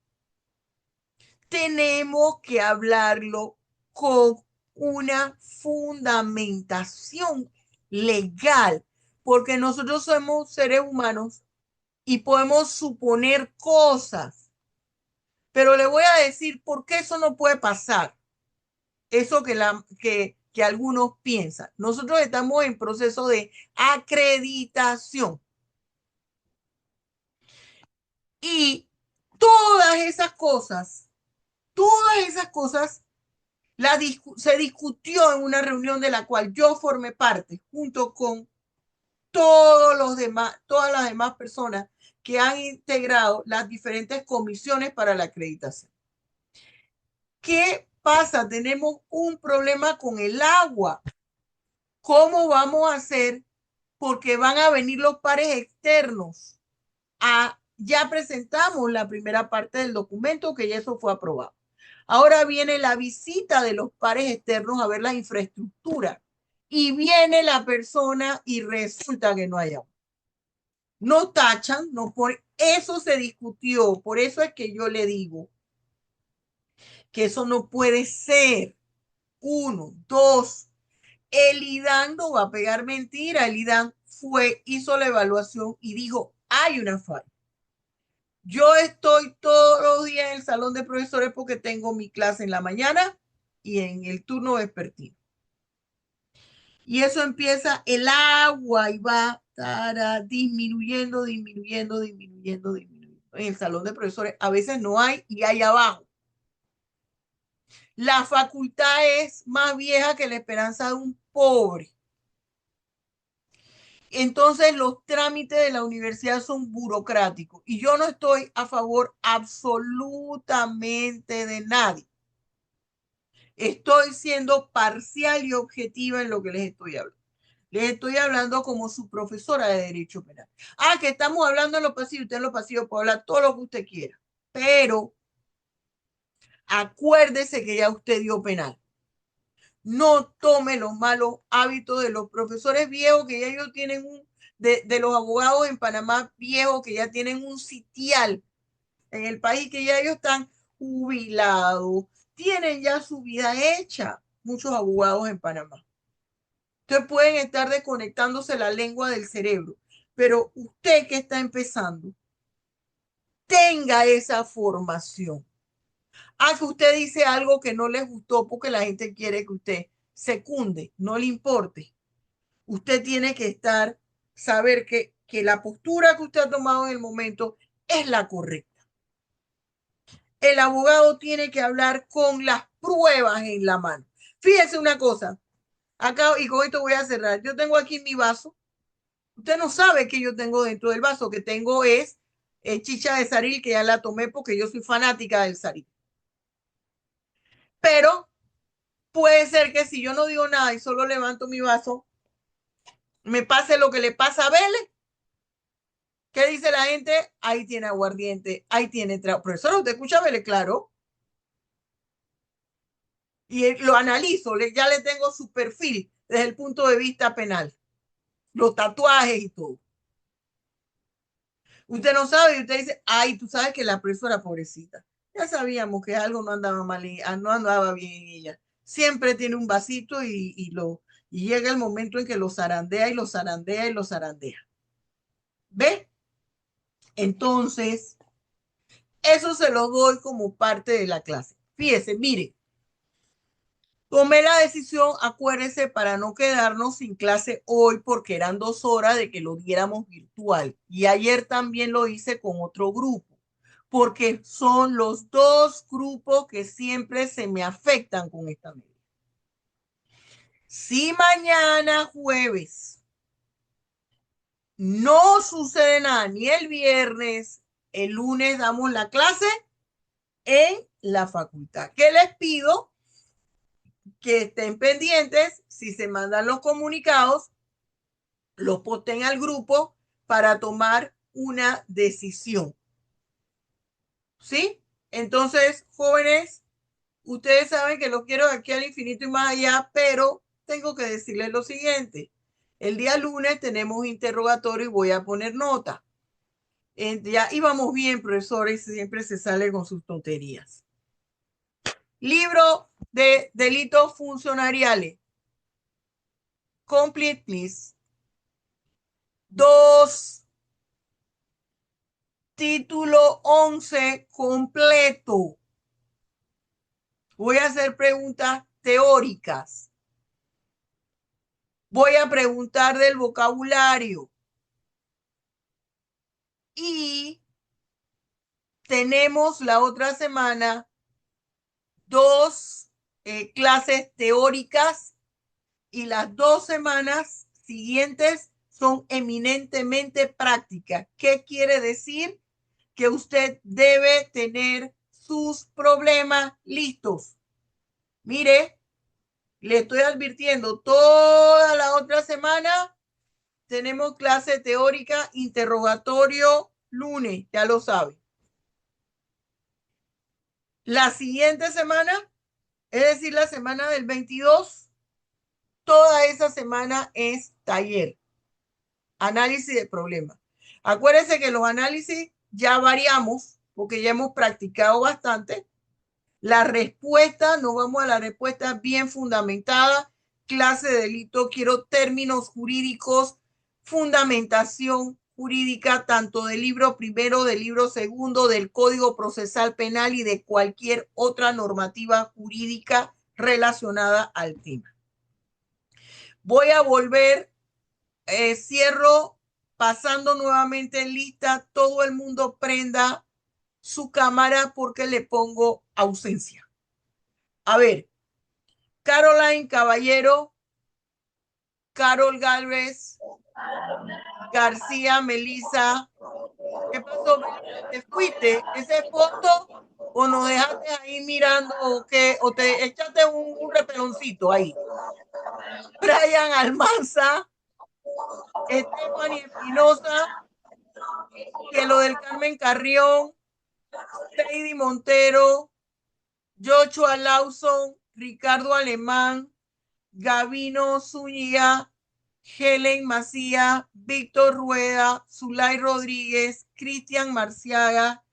tenemos que hablarlo con una fundamentación legal, porque nosotros somos seres humanos y podemos suponer cosas, pero le voy a decir por qué eso no puede pasar, eso que algunos piensan. Nosotros estamos en proceso de acreditación y todas esas cosas se discutió en una reunión de la cual yo formé parte, junto con todas las demás personas que han integrado las diferentes comisiones para la acreditación. ¿Qué pasa? Tenemos un problema con el agua. ¿Cómo vamos a hacer? Porque van a venir los pares externos. Ya presentamos la primera parte del documento, que ya eso fue aprobado. Ahora viene la visita de los pares externos a ver la infraestructura. Y viene la persona y resulta que no hay agua. No tachan, no ponen. Eso se discutió. Por eso es que yo le digo que eso no puede ser. 1, 2. El IDAN no va a pegar mentira. El IDAN hizo la evaluación y dijo, hay una falla. Yo estoy todos los días en el salón de profesores porque tengo mi clase en la mañana y en el turno vespertino. Y eso empieza el agua y va disminuyendo. En el salón de profesores a veces no hay y hay abajo. La facultad es más vieja que la esperanza de un pobre. Entonces los trámites de la universidad son burocráticos y yo no estoy a favor absolutamente de nadie. Estoy siendo parcial y objetiva en lo que les estoy hablando. Les estoy hablando como su profesora de Derecho Penal. Que estamos hablando en lo pasivo, usted en lo pasivo puede hablar todo lo que usted quiera, pero acuérdese que ya usted dio penal. No tome los malos hábitos de los profesores viejos que ya ellos tienen de los abogados en Panamá viejos que ya tienen un sitial en el país, que ya ellos están jubilados, tienen ya su vida hecha, muchos abogados en Panamá. Ustedes pueden estar desconectándose la lengua del cerebro, pero usted que está empezando, tenga esa formación. Que usted dice algo que no les gustó porque la gente quiere que usted secunde, no le importe. Usted tiene que saber que la postura que usted ha tomado en el momento es la correcta. El abogado tiene que hablar con las pruebas en la mano. Fíjese una cosa, acá, y con esto voy a cerrar. Yo tengo aquí mi vaso. Usted no sabe que yo tengo dentro del vaso. Que tengo es chicha de saril, que ya la tomé porque yo soy fanática del saril. Pero puede ser que si yo no digo nada y solo levanto mi vaso, me pase lo que le pasa a Vélez. ¿Qué dice la gente? Ahí tiene aguardiente, ahí tiene trago. Profesor, ¿usted escucha a Vélez? Claro. Y lo analizo, ya le tengo su perfil desde el punto de vista penal. Los tatuajes y todo. Usted no sabe y usted dice, tú sabes que la profesora pobrecita. Ya sabíamos que algo no andaba mal, no andaba bien en ella. Siempre tiene un vasito y llega el momento en que lo zarandea y lo zarandea y lo zarandea. ¿Ve? Entonces, eso se lo doy como parte de la clase. Fíjese, mire, tomé la decisión, acuérdese, para no quedarnos sin clase hoy porque eran 2 horas de que lo diéramos virtual. Y ayer también lo hice con otro grupo, porque son los 2 grupos que siempre se me afectan con esta medida. Si mañana jueves no sucede nada, ni el viernes, el lunes damos la clase en la facultad. ¿Qué les pido? que estén pendientes, si se mandan los comunicados, los posten al grupo para tomar una decisión. ¿Sí? Entonces, jóvenes, ustedes saben que los quiero de aquí al infinito y más allá, pero tengo que decirles lo siguiente. El día lunes tenemos interrogatorio y voy a poner nota. Ya íbamos bien, profesores, siempre se sale con sus tonterías. Libro de delitos funcionariales. Complete, please. 2. Título 11 completo. Voy a hacer preguntas teóricas. Voy a preguntar del vocabulario. Y tenemos la otra semana 2 clases teóricas y las 2 semanas siguientes son eminentemente prácticas. ¿Qué quiere decir? Que usted debe tener sus problemas listos. Mire, le estoy advirtiendo, toda la otra semana tenemos clase teórica, interrogatorio, lunes, ya lo sabe. La siguiente semana, es decir, la semana del 22, toda esa semana es taller, análisis de problemas. Acuérdense que los análisis ya variamos porque ya hemos practicado bastante. La respuesta, nos vamos a la respuesta bien fundamentada. Clase de delito, quiero términos jurídicos, fundamentación jurídica, tanto del libro primero, del libro segundo, del Código Procesal Penal y de cualquier otra normativa jurídica relacionada al tema. Voy a volver, cierro pasando nuevamente en lista. Todo el mundo prenda su cámara porque le pongo ausencia. A ver, Caroline Caballero, Carol Galvez, García Melisa. ¿Qué pasó? ¿Te fuiste? ¿Ese foto o nos dejaste ahí mirando o qué? ¿O te echaste un repeloncito ahí? Brian Almanza, Stephanie Espinosa, que lo del Carmen Carrión, Heidi Montero, Joshua Lawson, Ricardo Alemán, Gabino Zúñiga, Helen Macía, Víctor Rueda, Zulay Rodríguez, Cristian Marciaga,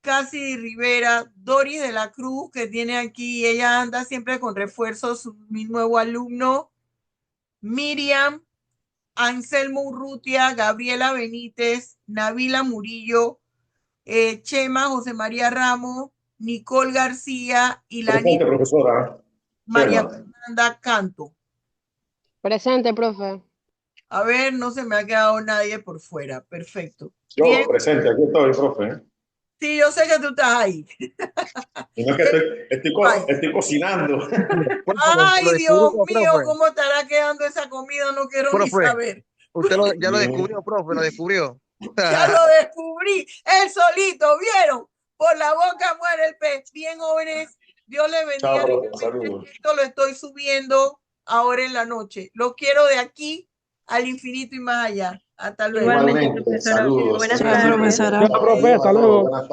Cassidy Rivera, Doris de la Cruz, que tiene aquí, ella anda siempre con refuerzos, mi nuevo alumno, Miriam, Anselmo Urrutia, Gabriela Benítez, Nabila Murillo, Chema José María Ramos, Nicole García y la Presente, profesora. María Chema. Fernanda Canto. Presente, profe. A ver, no se me ha quedado nadie por fuera. Perfecto. Yo, Bien. presente, aquí estoy, profe. Sí, yo sé que tú estás ahí. Y no es que estoy cocinando. Ay, Dios mío, ¿cómo estará quedando esa comida? No quiero ni saber. Usted ya lo descubrió, profe, lo descubrió. Ya lo descubrí. Él solito, ¿vieron? Por la boca muere el pez. Bien, jóvenes. Dios les bendiga. Chao, profe, saludos. Esto lo estoy subiendo ahora en la noche. Lo quiero de aquí al infinito y más allá. Hasta luego. Igualmente, saludos. Buenas Chao, tardes. profesora. Hasta luego. Buenas tardes.